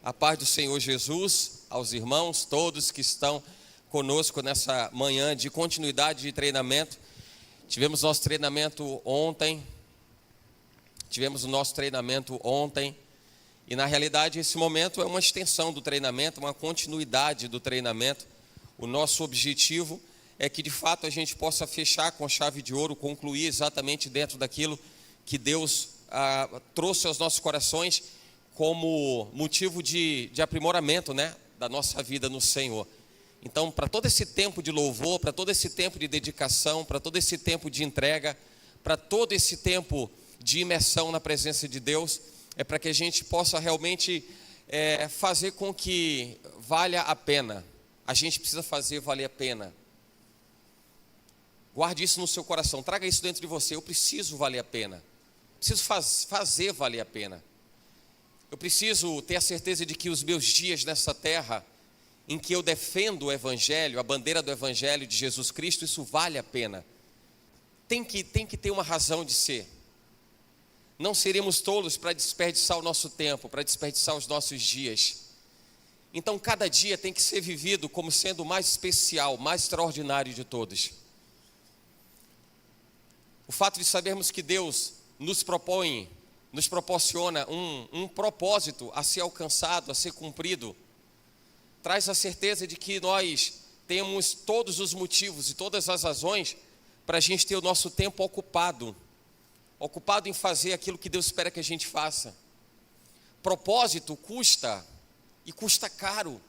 A paz do Senhor Jesus aos irmãos, todos que estão conosco nessa manhã de continuidade de treinamento. Tivemos nosso treinamento ontem, e na realidade esse momento é uma extensão do treinamento, uma continuidade do treinamento. O nosso objetivo é que de fato a gente possa fechar com chave de ouro, concluir exatamente dentro daquilo que Deus trouxe aos nossos corações como motivo de aprimoramento, da nossa vida no Senhor. Então, para todo esse tempo de louvor, para todo esse tempo de dedicação, para todo esse tempo de entrega, para todo esse tempo de imersão na presença de Deus, é para que a gente possa realmente fazer com que valha a pena. A gente precisa fazer valer a pena. Guarde isso no seu coração, traga isso dentro de você. Eu preciso valer a pena, preciso fazer valer a pena. Eu preciso ter a certeza de que os meus dias nessa terra, em que eu defendo o Evangelho, a bandeira do Evangelho de Jesus Cristo, isso vale a pena. Tem que ter uma razão de ser. Não seremos tolos para desperdiçar o nosso tempo, para desperdiçar os nossos dias. Então cada dia tem que ser vivido como sendo o mais especial, mais extraordinário de todos. O fato de sabermos que Deus nos proporciona um propósito a ser alcançado, a ser cumprido, traz a certeza de que nós temos todos os motivos e todas as razões para a gente ter o nosso tempo ocupado em fazer aquilo que Deus espera que a gente faça. Propósito custa, e custa caro.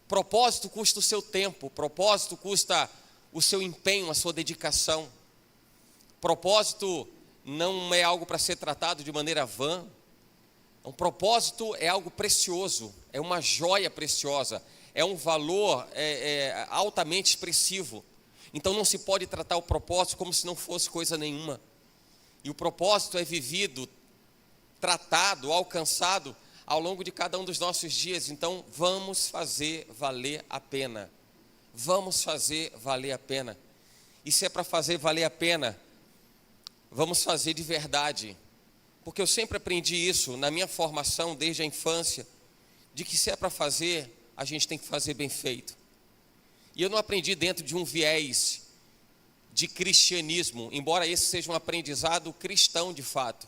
Propósito custa o seu tempo, propósito custa o seu empenho, a sua dedicação. Propósito não é algo para ser tratado de maneira vã. Um propósito é algo precioso, é uma joia preciosa, é um valor altamente expressivo. Então não se pode tratar o propósito como se não fosse coisa nenhuma. E o propósito é vivido, tratado, alcançado ao longo de cada um dos nossos dias. Então vamos fazer valer a pena. Vamos fazer valer a pena. E se é para fazer valer a pena, vamos fazer de verdade. Porque eu sempre aprendi isso na minha formação desde a infância, de que se é para fazer, a gente tem que fazer bem feito. E eu não aprendi dentro de um viés de cristianismo, embora esse seja um aprendizado cristão de fato.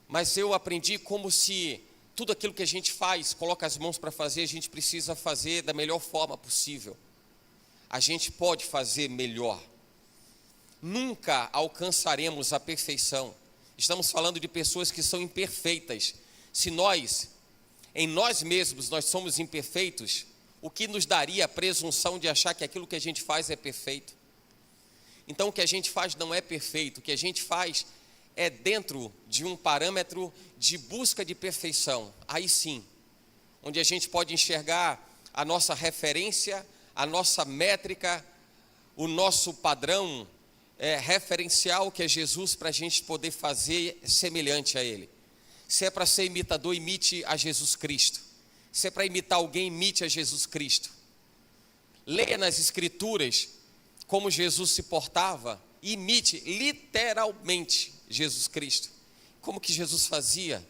Mas eu aprendi como se tudo aquilo que a gente faz, coloca as mãos para fazer, a gente precisa fazer da melhor forma possível. A gente pode fazer melhor. Nunca alcançaremos a perfeição. Estamos falando de pessoas que são imperfeitas. Se nós, em nós mesmos, nós somos imperfeitos, o que nos daria a presunção de achar que aquilo que a gente faz é perfeito? Então o que a gente faz não é perfeito, o que a gente faz é dentro de um parâmetro de busca de perfeição. Aí sim, onde a gente pode enxergar a nossa referência, a nossa métrica, o nosso padrão referencial, que é Jesus, para a gente poder fazer semelhante a Ele. Se é para ser imitador, imite a Jesus Cristo. Se é para imitar alguém, imite a Jesus Cristo. Leia nas Escrituras como Jesus se portava, e imite literalmente Jesus Cristo. Como que Jesus fazia,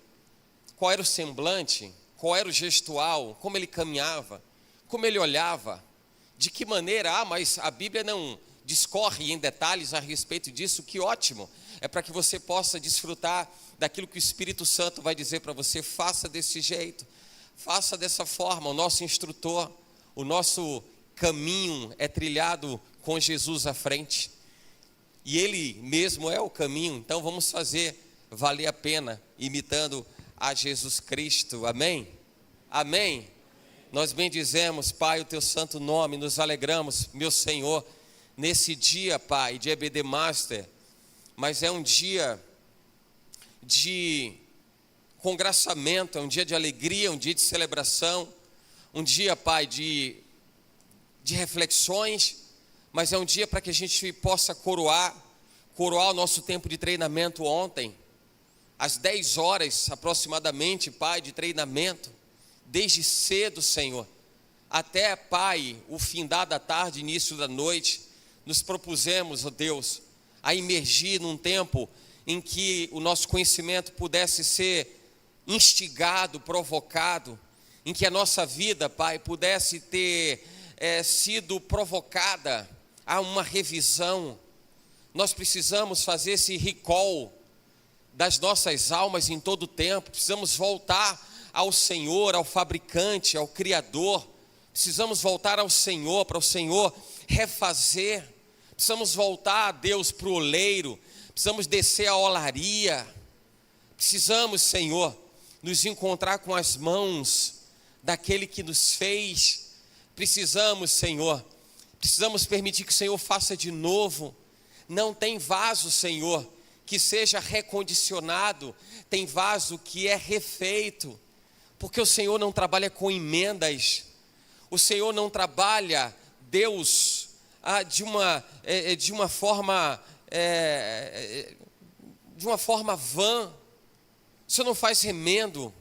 qual era o semblante, qual era o gestual, como ele caminhava, como ele olhava, de que maneira, mas a Bíblia não discorre em detalhes a respeito disso. Que ótimo, é para que você possa desfrutar daquilo que o Espírito Santo vai dizer para você. Faça desse jeito, faça dessa forma. O nosso instrutor, o nosso caminho é trilhado com Jesus à frente, e Ele mesmo é o caminho. Então vamos fazer valer a pena, imitando a Jesus Cristo. Amém? Amém? Nós bendizemos, Pai, o Teu santo nome, nos alegramos, meu Senhor, nesse dia, Pai, de EBD Master, mas é um dia de congraçamento, é um dia de alegria, um dia de celebração, um dia, Pai, de reflexões, mas é um dia para que a gente possa coroar o nosso tempo de treinamento ontem, às 10 horas aproximadamente, Pai, de treinamento, desde cedo, Senhor, até, Pai, o findar da tarde, início da noite. Nos propusemos, ó Deus, a imergir num tempo em que o nosso conhecimento pudesse ser instigado, provocado, em que a nossa vida, Pai, pudesse ter sido provocada a uma revisão. Nós precisamos fazer esse recall das nossas almas em todo o tempo. Precisamos voltar ao Senhor, ao fabricante, ao Criador. Precisamos voltar ao Senhor, para o Senhor refazer. Precisamos voltar a Deus para o oleiro. Precisamos descer a olaria. Precisamos, Senhor, nos encontrar com as mãos daquele que nos fez. Precisamos, Senhor, precisamos permitir que o Senhor faça de novo. Não tem vaso, Senhor, que seja recondicionado. Tem vaso que é refeito, porque o Senhor não trabalha com emendas. O Senhor não trabalha, Deus, de uma forma vã. O Senhor não faz remendo.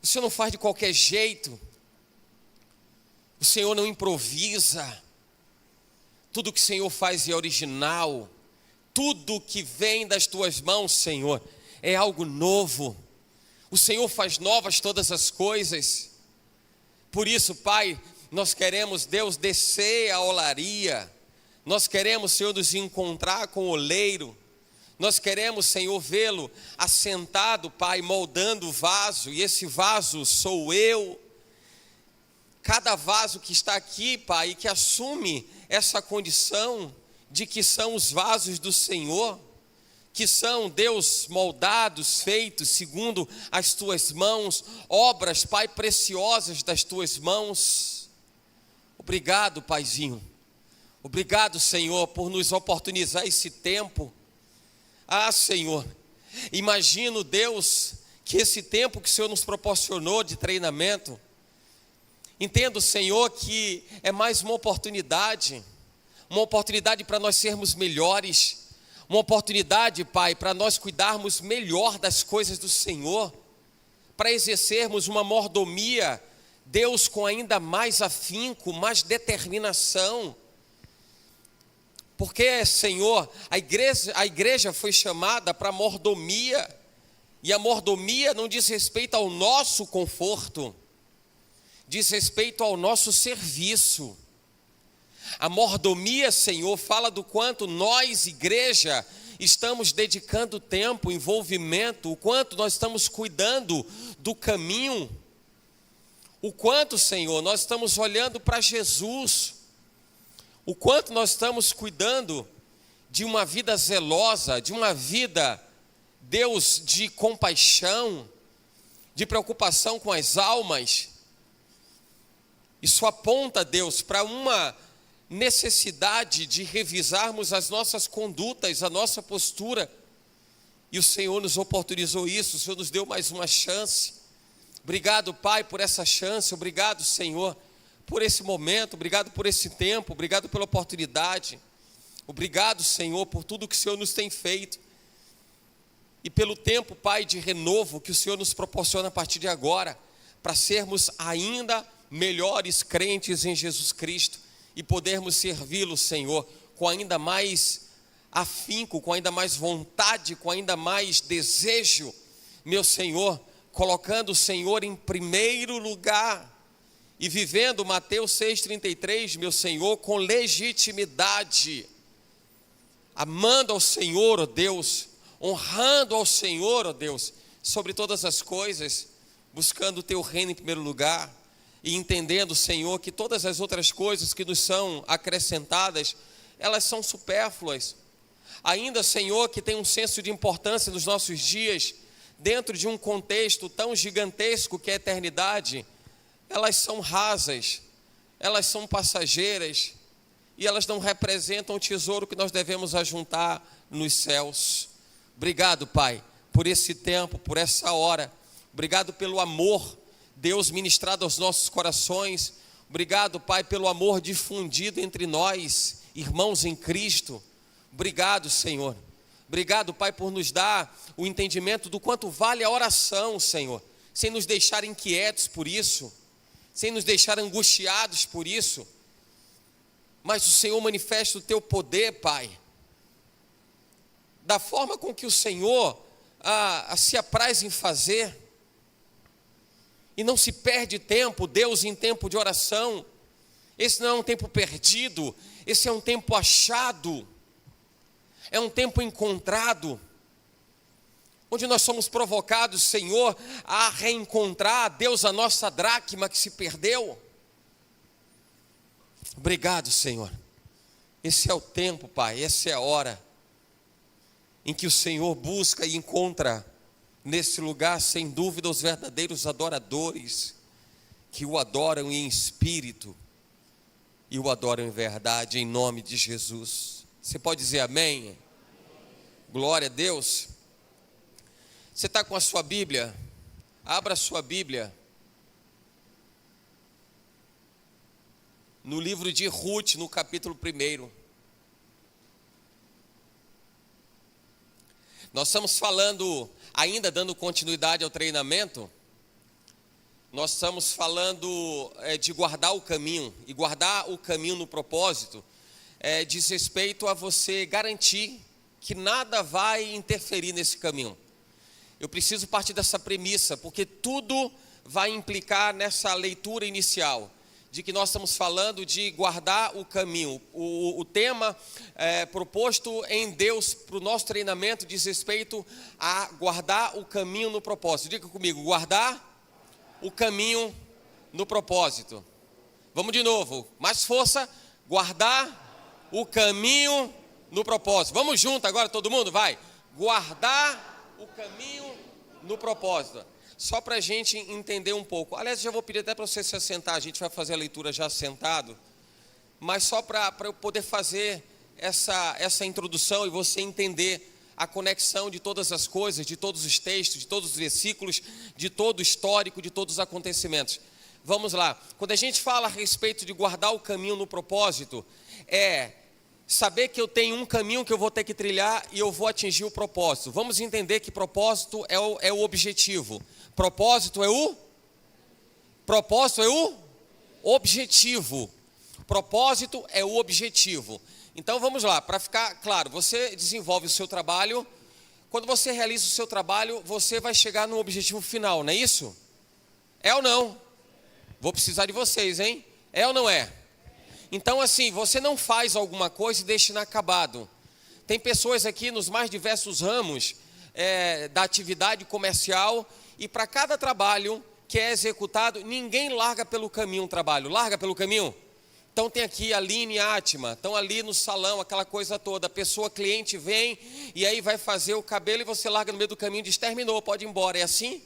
O Senhor não faz de qualquer jeito. O Senhor não improvisa. Tudo que o Senhor faz é original. Tudo que vem das tuas mãos, Senhor, é algo novo. O Senhor faz novas todas as coisas. Por isso, Pai, nós queremos, Deus, descer a olaria. Nós queremos, Senhor, nos encontrar com o oleiro. Nós queremos, Senhor, vê-lo assentado, Pai, moldando o vaso. E esse vaso sou eu. Cada vaso que está aqui, Pai, e que assume essa condição de que são os vasos do Senhor, que são, Deus, moldados, feitos segundo as tuas mãos, obras, Pai, preciosas das tuas mãos. Obrigado, Paizinho. Obrigado, Senhor, por nos oportunizar esse tempo. Senhor, imagino, Deus, que esse tempo que o Senhor nos proporcionou de treinamento, entendo, Senhor, que é mais uma oportunidade para nós sermos melhores, uma oportunidade, Pai, para nós cuidarmos melhor das coisas do Senhor, para exercermos uma mordomia, Deus, com ainda mais afinco, mais determinação. Porque, Senhor, a igreja foi chamada para mordomia, e a mordomia não diz respeito ao nosso conforto, diz respeito ao nosso serviço. A mordomia, Senhor, fala do quanto nós, igreja, estamos dedicando tempo, envolvimento, o quanto nós estamos cuidando do caminho, o quanto, Senhor, nós estamos olhando para Jesus, o quanto nós estamos cuidando de uma vida zelosa, de uma vida, Deus, de compaixão, de preocupação com as almas. Isso aponta, Deus, para uma necessidade de revisarmos as nossas condutas, a nossa postura. E o Senhor nos oportunizou isso, o Senhor nos deu mais uma chance. Obrigado, Pai, por essa chance. Obrigado, Senhor, por esse momento. Obrigado por esse tempo. Obrigado pela oportunidade. Obrigado, Senhor, por tudo que o Senhor nos tem feito. E pelo tempo, Pai, de renovo que o Senhor nos proporciona a partir de agora, para sermos ainda melhores crentes em Jesus Cristo e podermos servi-lo, Senhor, com ainda mais afinco, com ainda mais vontade, com ainda mais desejo, meu Senhor, colocando o Senhor em primeiro lugar e vivendo Mateus 6,33, meu Senhor, com legitimidade, amando ao Senhor, ó Deus, honrando ao Senhor, ó Deus, sobre todas as coisas, buscando o teu reino em primeiro lugar e entendendo, Senhor, que todas as outras coisas que nos são acrescentadas, elas são supérfluas. Ainda, Senhor, que tem um senso de importância nos nossos dias, dentro de um contexto tão gigantesco que é a eternidade, elas são rasas, elas são passageiras e elas não representam o tesouro que nós devemos ajuntar nos céus. Obrigado, Pai, por esse tempo, por essa hora. Obrigado pelo amor, Deus, ministrado aos nossos corações. Obrigado, Pai, pelo amor difundido entre nós, irmãos em Cristo. Obrigado, Senhor. Obrigado, Pai, por nos dar o entendimento do quanto vale a oração, Senhor, sem nos deixar inquietos por isso, sem nos deixar angustiados por isso, mas o Senhor manifesta o teu poder, Pai, da forma com que o Senhor se apraz em fazer, e não se perde tempo, Deus em tempo de oração. Esse não é um tempo perdido, esse é um tempo achado, é um tempo encontrado, onde nós somos provocados, Senhor, a reencontrar, Deus, a nossa dracma que se perdeu. Obrigado, Senhor. Esse é o tempo, Pai, essa é a hora em que o Senhor busca e encontra nesse lugar, sem dúvida, os verdadeiros adoradores, que o adoram em espírito e o adoram em verdade, em nome de Jesus. Você pode dizer amém? Glória a Deus. Você está com a sua Bíblia? Abra a sua Bíblia no livro de Ruth, no capítulo 1. Nós estamos falando, ainda dando continuidade ao treinamento, nós estamos falando de guardar o caminho, e guardar o caminho no propósito diz respeito a você garantir que nada vai interferir nesse caminho. Eu preciso partir dessa premissa, porque tudo vai implicar nessa leitura inicial, de que nós estamos falando de guardar o caminho. O tema proposto em Deus para o nosso treinamento diz respeito a guardar o caminho no propósito. Diga comigo, guardar o caminho no propósito. Vamos de novo, mais força, guardar o caminho no propósito. Vamos junto agora, todo mundo, vai. Guardar o caminho no propósito. Só para a gente entender um pouco. Aliás, já vou pedir até para você se assentar. A gente vai fazer a leitura já sentado. Mas só para eu poder fazer essa introdução e você entender a conexão de todas as coisas, de todos os textos, de todos os versículos, de todo o histórico, de todos os acontecimentos. Vamos lá. Quando a gente fala a respeito de guardar o caminho no propósito, é saber que eu tenho um caminho que eu vou ter que trilhar e eu vou atingir o propósito. Vamos entender que propósito é o objetivo. Propósito é o objetivo. Propósito é o objetivo. Então vamos lá, para ficar claro, você desenvolve o seu trabalho. Quando você realiza o seu trabalho, você vai chegar no objetivo final, não é isso? É ou não? Vou precisar de vocês, hein? É ou não é? Então assim, você não faz alguma coisa e deixa inacabado. Tem pessoas aqui nos mais diversos ramos da atividade comercial, e para cada trabalho que é executado, ninguém larga pelo caminho um trabalho. Larga pelo caminho? Então tem aqui a Aline e a Atma, estão ali no salão, aquela coisa toda. A pessoa, cliente vem e aí vai fazer o cabelo e você larga no meio do caminho e diz, terminou, pode ir embora. É assim?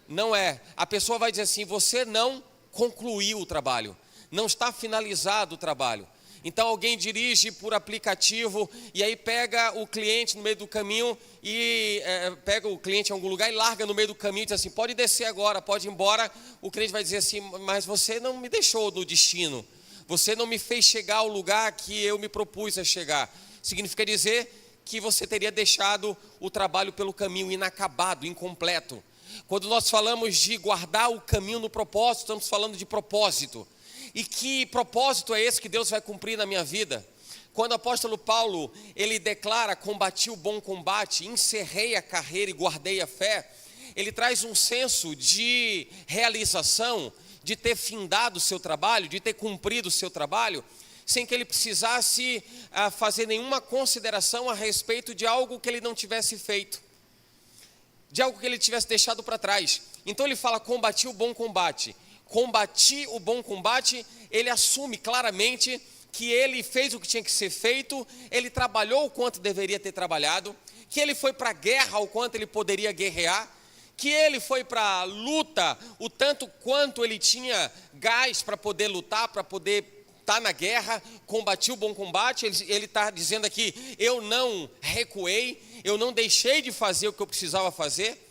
Não é. A pessoa vai dizer assim, você não concluiu o trabalho, não está finalizado o trabalho. Então alguém dirige por aplicativo e aí pega o cliente no meio do caminho e pega o cliente em algum lugar e larga no meio do caminho e diz assim, pode descer agora, pode ir embora. O cliente vai dizer assim, mas você não me deixou no destino, você não me fez chegar ao lugar que eu me propus a chegar. Significa dizer que você teria deixado o trabalho pelo caminho inacabado, incompleto. Quando nós falamos de guardar o caminho no propósito, estamos falando de propósito. E que propósito é esse que Deus vai cumprir na minha vida? Quando o apóstolo Paulo, ele declara, combati o bom combate, encerrei a carreira e guardei a fé, ele traz um senso de realização, de ter findado o seu trabalho, de ter cumprido o seu trabalho, sem que ele precisasse fazer nenhuma consideração a respeito de algo que ele não tivesse feito, de algo que ele tivesse deixado para trás. Então ele fala, combati o bom combate. Combati o bom combate, ele assume claramente que ele fez o que tinha que ser feito, ele trabalhou o quanto deveria ter trabalhado, que ele foi para a guerra o quanto ele poderia guerrear, que ele foi para a luta o tanto quanto ele tinha gás para poder lutar, para poder estar na guerra. Combati o bom combate, ele está dizendo aqui, eu não recuei, eu não deixei de fazer o que eu precisava fazer,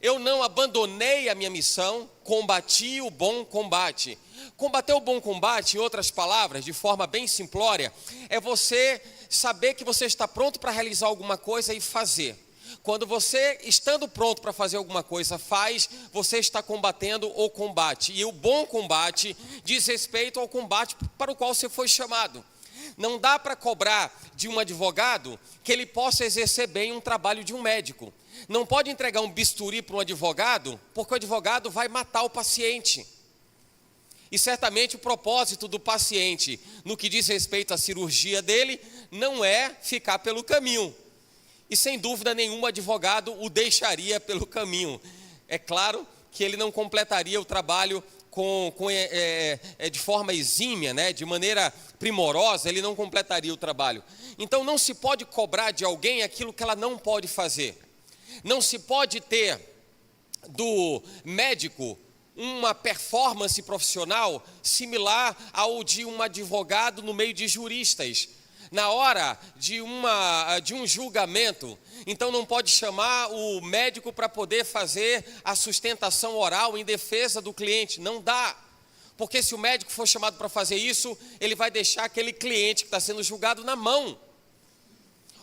eu não abandonei a minha missão, combati o bom combate. Combater o bom combate, em outras palavras, de forma bem simplória, é você saber que você está pronto para realizar alguma coisa e fazer. Quando você, estando pronto para fazer alguma coisa, faz, você está combatendo o combate. E o bom combate diz respeito ao combate para o qual você foi chamado. Não dá para cobrar de um advogado que ele possa exercer bem um trabalho de um médico. Não pode entregar um bisturi para um advogado, porque o advogado vai matar o paciente. E certamente o propósito do paciente, no que diz respeito à cirurgia dele, não é ficar pelo caminho. E sem dúvida nenhuma o advogado o deixaria pelo caminho. É claro que ele não completaria o trabalho de forma exímia, né? De maneira primorosa, ele não completaria o trabalho. Então não se pode cobrar de alguém aquilo que ela não pode fazer. Não se pode ter do médico uma performance profissional similar ao de um advogado no meio de juristas. Na hora de um julgamento, então não pode chamar o médico para poder fazer a sustentação oral em defesa do cliente, não dá. Porque se o médico for chamado para fazer isso, ele vai deixar aquele cliente que está sendo julgado na mão.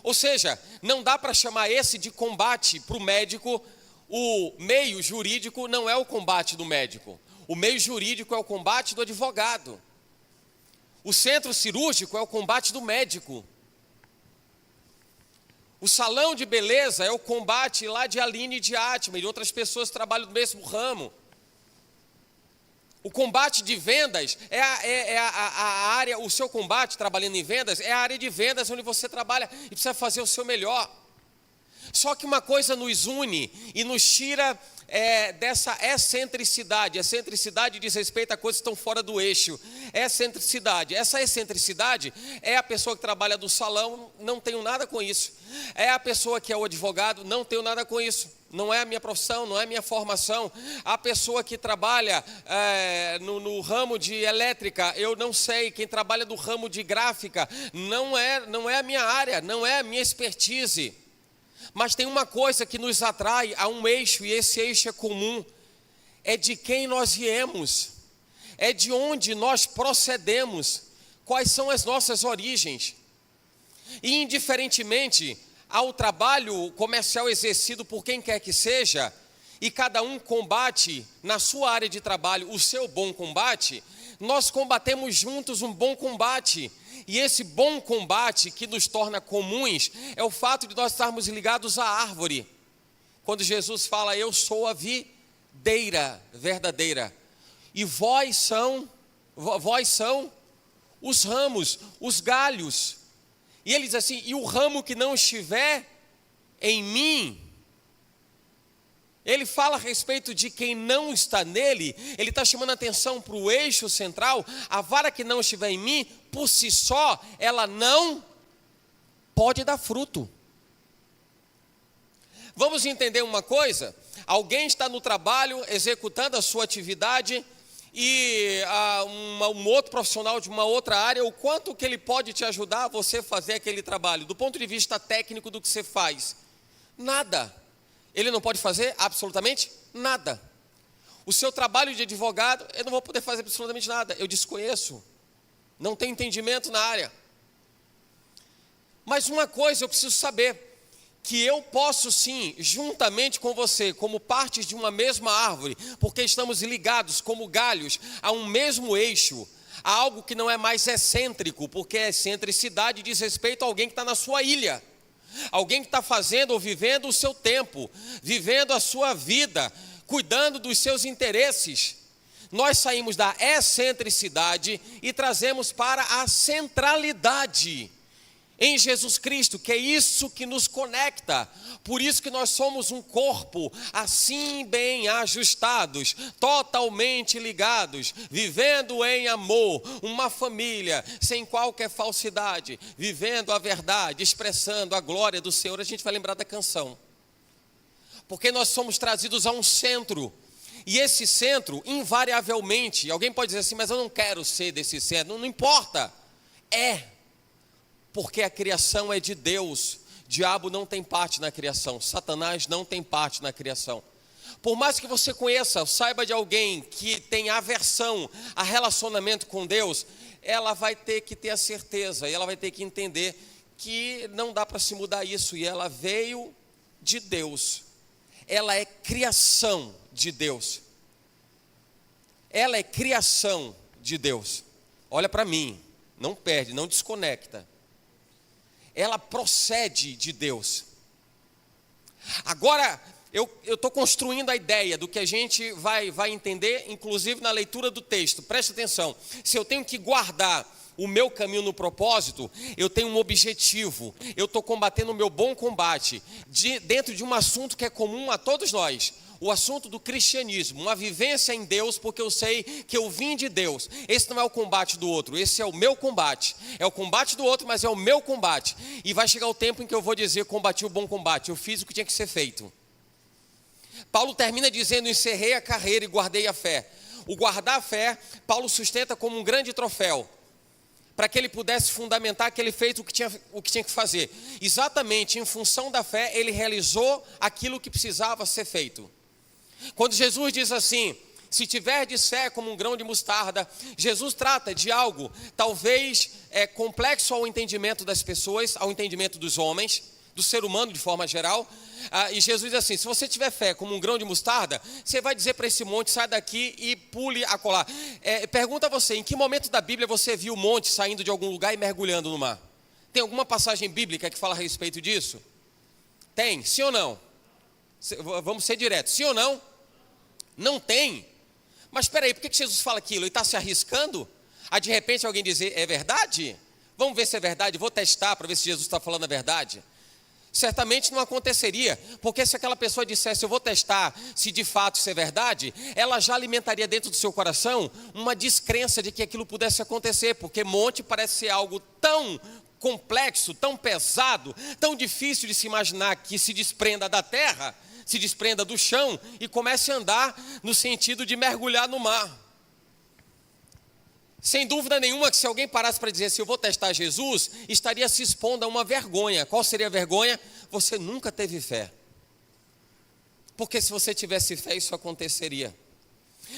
Ou seja, não dá para chamar esse de combate para o médico. O meio jurídico não é o combate do médico. O meio jurídico é o combate do advogado. O centro cirúrgico é o combate do médico. O salão de beleza é o combate lá de Aline e de Atma e de outras pessoas que trabalham no mesmo ramo. O combate de vendas é a área, o seu combate trabalhando em vendas é a área de vendas onde você trabalha e precisa fazer o seu melhor. Só que uma coisa nos une e nos tira dessa excentricidade. Excentricidade diz respeito a coisas que estão fora do eixo. Excentricidade. Essa excentricidade é a pessoa que trabalha do salão, não tenho nada com isso. É a pessoa que é o advogado, não tenho nada com isso. Não é a minha profissão, não é a minha formação. A pessoa que trabalha no ramo de elétrica, eu não sei. Quem trabalha no ramo de gráfica, não é a minha área, não é a minha expertise. Mas tem uma coisa que nos atrai a um eixo, e esse eixo é comum. É de quem nós viemos, é de onde nós procedemos, quais são as nossas origens. E indiferentemente ao trabalho comercial exercido por quem quer que seja, e cada um combate na sua área de trabalho o seu bom combate, nós combatemos juntos um bom combate. E esse bom combate que nos torna comuns é o fato de nós estarmos ligados à árvore. Quando Jesus fala, eu sou a videira verdadeira, e vós são os ramos, os galhos. E ele diz assim, e o ramo que não estiver em mim, ele fala a respeito de quem não está nele, ele está chamando a atenção para o eixo central. A vara que não estiver em mim, por si só, ela não pode dar fruto. Vamos entender uma coisa? Alguém está no trabalho, executando a sua atividade, e um outro profissional de uma outra área, o quanto que ele pode te ajudar a você fazer aquele trabalho? Do ponto de vista técnico do que você faz, nada. Ele não pode fazer absolutamente nada. O seu trabalho de advogado, eu não vou poder fazer absolutamente nada. Eu desconheço. Não tenho entendimento na área. Mas uma coisa eu preciso saber, que eu posso sim, juntamente com você, como partes de uma mesma árvore, porque estamos ligados como galhos a um mesmo eixo, a algo que não é mais excêntrico, porque a excentricidade diz respeito a alguém que está na sua ilha. Alguém que está fazendo ou vivendo o seu tempo, vivendo a sua vida, cuidando dos seus interesses. Nós saímos da excentricidade e trazemos para a centralidade em Jesus Cristo, que é isso que nos conecta. Por isso que nós somos um corpo assim bem ajustados, totalmente ligados, vivendo em amor, uma família sem qualquer falsidade, vivendo a verdade, expressando a glória do Senhor. A gente vai lembrar da canção, porque nós somos trazidos a um centro, e esse centro, invariavelmente, alguém pode dizer assim, mas eu não quero ser desse centro. Não importa, porque a criação é de Deus. Diabo não tem parte na criação, Satanás não tem parte na criação. Por mais que você conheça, saiba de alguém que tem aversão a relacionamento com Deus, ela vai ter que ter a certeza, e ela vai ter que entender que não dá para se mudar isso, e ela veio de Deus, ela é criação de Deus, ela é criação de Deus. Olha para mim, não perde, não desconecta. Ela procede de Deus. Agora, eu estou construindo a ideia do que a gente vai entender, inclusive na leitura do texto. Preste atenção. Se eu tenho que guardar o meu caminho no propósito, eu tenho um objetivo. Eu estou combatendo o meu bom combate dentro de um assunto que é comum a todos nós. O assunto do cristianismo, uma vivência em Deus, porque eu sei que eu vim de Deus. Esse não é o combate do outro, esse é o meu combate. É o combate do outro, mas é o meu combate. E vai chegar o tempo em que eu vou dizer: combati o bom combate, eu fiz o que tinha que ser feito. Paulo termina dizendo: encerrei a carreira e guardei a fé. O guardar a fé, Paulo sustenta como um grande troféu, para que ele pudesse fundamentar que ele fez o que tinha que fazer. Exatamente em função da fé, ele realizou aquilo que precisava ser feito. Quando Jesus diz assim: se tiverdes fé como um grão de mostarda, Jesus trata de algo talvez complexo ao entendimento das pessoas, ao entendimento dos homens, do ser humano de forma geral. E Jesus diz assim: se você tiver fé como um grão de mostarda, você vai dizer para esse monte: sai daqui e pule acolá. Pergunta a você: em que momento da Bíblia você viu o monte saindo de algum lugar e mergulhando no mar? Tem alguma passagem bíblica que fala a respeito disso? Tem, sim ou não? Vamos ser diretos, sim ou não? Não tem. Mas espera aí, por que Jesus fala aquilo? Ele está se arriscando? De repente alguém dizer: é verdade? Vamos ver se é verdade, vou testar para ver se Jesus está falando a verdade. Certamente não aconteceria, porque se aquela pessoa dissesse: eu vou testar se de fato isso é verdade, ela já alimentaria dentro do seu coração uma descrença de que aquilo pudesse acontecer, porque monte parece ser algo tão complexo, tão pesado, tão difícil de se imaginar que se desprenda da terra, se desprenda do chão e comece a andar no sentido de mergulhar no mar. Sem dúvida nenhuma que se alguém parasse para dizer: se eu vou testar Jesus, estaria se expondo a uma vergonha. Qual seria a vergonha? Você nunca teve fé. Porque se você tivesse fé, isso aconteceria.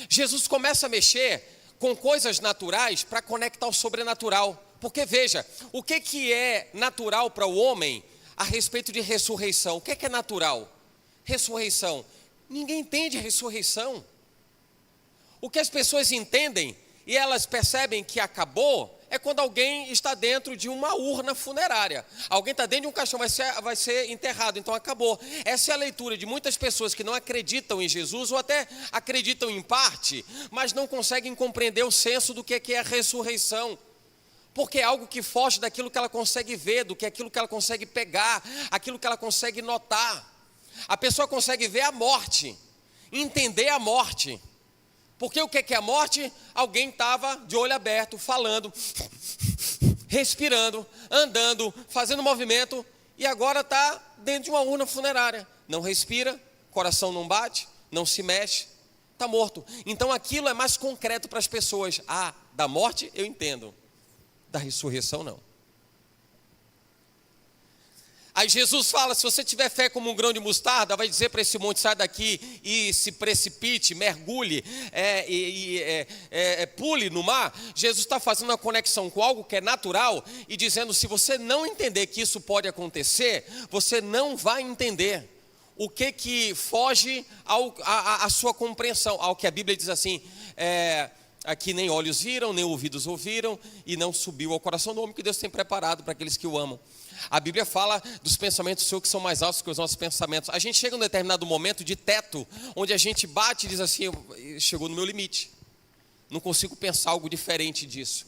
Jesus começa a mexer com coisas naturais para conectar o sobrenatural. Porque veja, o que é natural para o homem a respeito de ressurreição? O que é natural? Ressurreição. Ninguém entende ressurreição. O que as pessoas entendem e elas percebem que acabou é quando alguém está dentro de uma urna funerária. Alguém está dentro de um caixão, vai ser enterrado, então acabou. Essa é a leitura de muitas pessoas que não acreditam em Jesus, ou até acreditam em parte, mas não conseguem compreender o senso do que é a ressurreição. Porque é algo que foge daquilo que ela consegue ver, aquilo que ela consegue pegar, aquilo que ela consegue notar. A pessoa consegue ver a morte, entender a morte. Porque o que é a morte? Alguém estava de olho aberto, falando, respirando, andando, fazendo movimento, e agora está dentro de uma urna funerária. Não respira, coração não bate, não se mexe, está morto. Então aquilo é mais concreto para as pessoas. Da morte eu entendo, da ressurreição não. Aí Jesus fala: se você tiver fé como um grão de mostarda, vai dizer para esse monte: sai daqui e se precipite, mergulhe, pule no mar. Jesus está fazendo uma conexão com algo que é natural e dizendo: se você não entender que isso pode acontecer, você não vai entender o que foge à sua compreensão, ao que a Bíblia diz assim: aqui nem olhos viram, nem ouvidos ouviram, e não subiu ao coração do homem que Deus tem preparado para aqueles que o amam. A Bíblia fala dos pensamentos do Senhor que são mais altos que os nossos pensamentos. A gente chega em um determinado momento de teto, onde a gente bate e diz assim: chegou no meu limite, não consigo pensar algo diferente disso.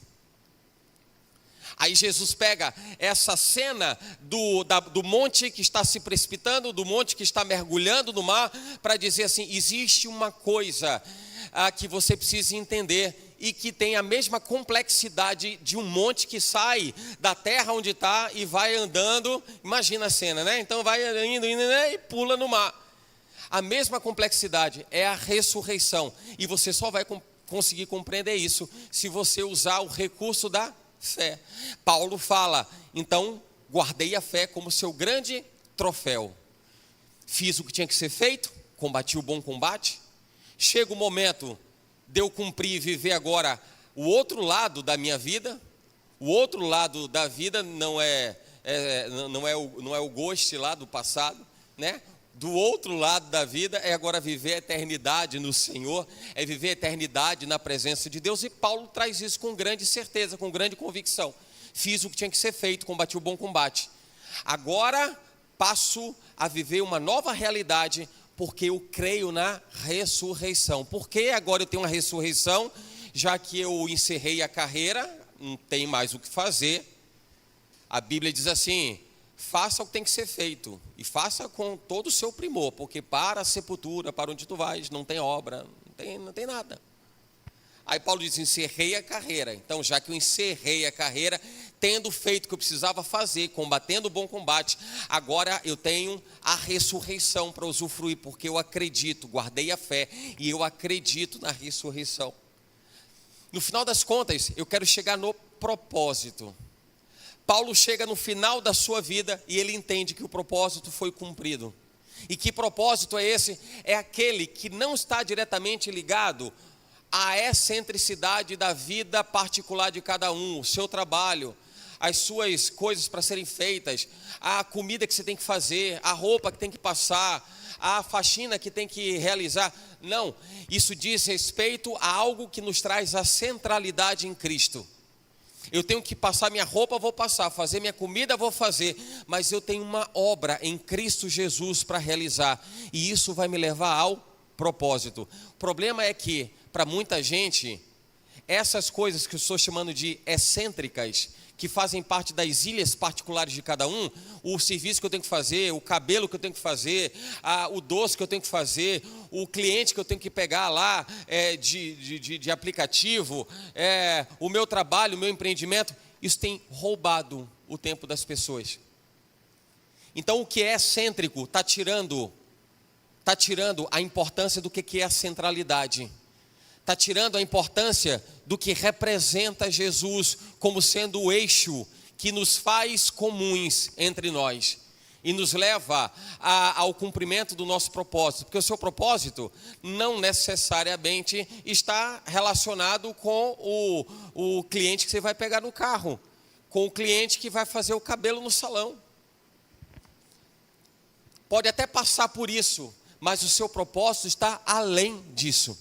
Aí Jesus pega essa cena do monte que está se precipitando, do monte que está mergulhando no mar, para dizer assim: existe uma coisa que você precisa entender, e que tem a mesma complexidade de um monte que sai da terra onde está e vai andando. Imagina a cena, né? Então vai indo, né? E pula no mar. A mesma complexidade é a ressurreição, e você só vai conseguir compreender isso se você usar o recurso da fé. Paulo fala: então guardei a fé como seu grande troféu. Fiz o que tinha que ser feito, combati o bom combate. Chega o momento de eu cumprir e viver agora o outro lado da minha vida. O outro lado da vida não é o ghost lá do passado, né? do outro lado da vida é agora viver a eternidade no Senhor, é viver a eternidade na presença de Deus. E Paulo traz isso com grande certeza, com grande convicção. Fiz o que tinha que ser feito, combati o bom combate. Agora passo a viver uma nova realidade, porque eu creio na ressurreição. Por que agora eu tenho uma ressurreição? Já que eu encerrei a carreira, não tem mais o que fazer. A Bíblia diz assim: faça o que tem que ser feito, e faça com todo o seu primor, porque para a sepultura, para onde tu vais, não tem obra, não tem nada. Aí Paulo diz: encerrei a carreira. Então, já que eu encerrei a carreira, tendo feito o que eu precisava fazer, combatendo o bom combate, agora eu tenho a ressurreição para usufruir, porque eu acredito, guardei a fé, e eu acredito na ressurreição. No final das contas, eu quero chegar no propósito. Paulo chega no final da sua vida e ele entende que o propósito foi cumprido. E que propósito é esse? É aquele que não está diretamente ligado à excentricidade da vida particular de cada um, o seu trabalho, as suas coisas para serem feitas, a comida que você tem que fazer, a roupa que tem que passar, a faxina que tem que realizar. Não, isso diz respeito a algo que nos traz a centralidade em Cristo. Eu tenho que passar minha roupa, vou passar, fazer minha comida, vou fazer, mas eu tenho uma obra em Cristo Jesus para realizar, e isso vai me levar ao propósito. O problema é que, para muita gente, essas coisas que eu estou chamando de excêntricas, que fazem parte das ilhas particulares de cada um, o serviço que eu tenho que fazer, o cabelo que eu tenho que fazer, o doce que eu tenho que fazer, o cliente que eu tenho que pegar lá de aplicativo, o meu trabalho, o meu empreendimento, isso tem roubado o tempo das pessoas. Então o que é excêntrico está tirando a importância do que é a centralidade. Está tirando a importância do que representa Jesus como sendo o eixo que nos faz comuns entre nós e nos leva ao cumprimento do nosso propósito, porque o seu propósito não necessariamente está relacionado com o cliente que você vai pegar no carro, com o cliente que vai fazer o cabelo no salão. Pode até passar por isso, mas o seu propósito está além disso.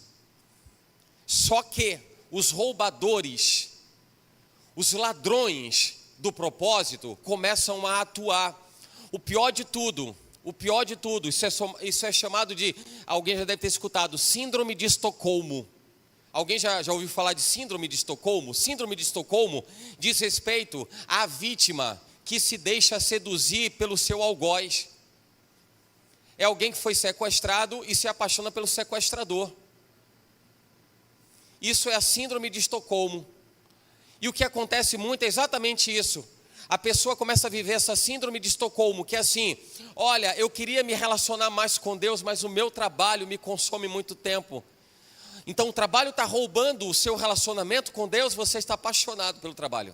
Só que os roubadores, os ladrões do propósito começam a atuar. O pior de tudo, isso é chamado de, alguém já deve ter escutado, síndrome de Estocolmo. Alguém já ouviu falar de síndrome de Estocolmo? Síndrome de Estocolmo diz respeito à vítima que se deixa seduzir pelo seu algoz. É alguém que foi sequestrado e se apaixona pelo sequestrador. Isso é a síndrome de Estocolmo. E o que acontece muito é exatamente isso. A pessoa começa a viver essa síndrome de Estocolmo, que é assim: olha, eu queria me relacionar mais com Deus, mas o meu trabalho me consome muito tempo. Então o trabalho está roubando o seu relacionamento com Deus, você está apaixonado pelo trabalho.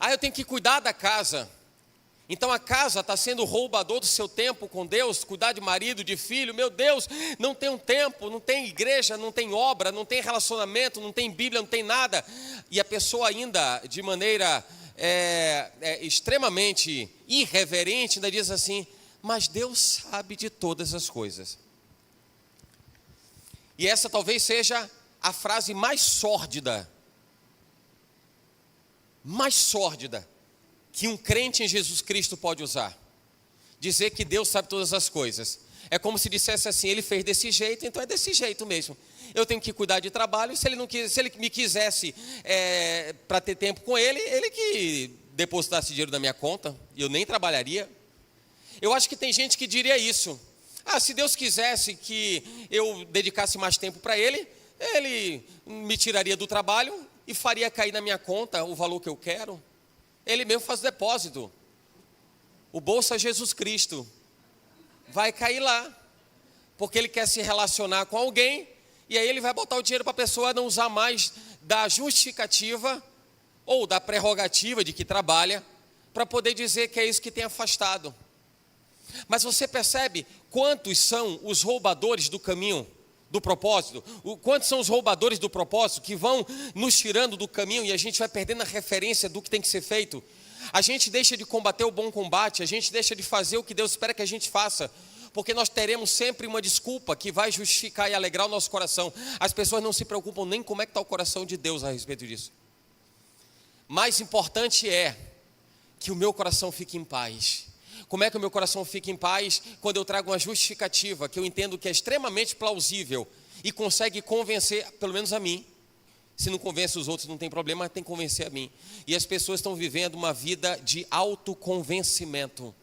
Eu tenho que cuidar da casa. Então a casa está sendo o roubador do seu tempo com Deus, cuidar de marido, de filho. Meu Deus, não tem um tempo, não tem igreja, não tem obra, não tem relacionamento, não tem Bíblia, não tem nada. E a pessoa ainda, de maneira extremamente irreverente, ainda diz assim: mas Deus sabe de todas as coisas. E essa talvez seja a frase mais sórdida que um crente em Jesus Cristo pode usar. Dizer que Deus sabe todas as coisas. É como se dissesse assim: ele fez desse jeito, então é desse jeito mesmo. Eu tenho que cuidar de trabalho, se ele me quisesse para ter tempo com ele que depositasse dinheiro na minha conta, e eu nem trabalharia. Eu acho que tem gente que diria isso: se Deus quisesse que eu dedicasse mais tempo para ele me tiraria do trabalho e faria cair na minha conta o valor que eu quero. Ele mesmo faz depósito. O Bolsa Jesus Cristo vai cair lá, porque ele quer se relacionar com alguém, e aí ele vai botar o dinheiro para a pessoa não usar mais da justificativa ou da prerrogativa de que trabalha, para poder dizer que é isso que tem afastado. Mas você percebe quantos são os roubadores do caminho do propósito? Quantos são os roubadores do propósito que vão nos tirando do caminho e a gente vai perdendo a referência do que tem que ser feito? A gente deixa de combater o bom combate, a gente deixa de fazer o que Deus espera que a gente faça, porque nós teremos sempre uma desculpa que vai justificar e alegrar o nosso coração. As pessoas não se preocupam nem como é que está o coração de Deus a respeito disso. Mais importante é que o meu coração fique em paz. Como é que o meu coração fica em paz? Quando eu trago uma justificativa que eu entendo que é extremamente plausível e consegue convencer, pelo menos a mim. Se não convence os outros não tem problema, mas tem que convencer a mim. E as pessoas estão vivendo uma vida de autoconvencimento.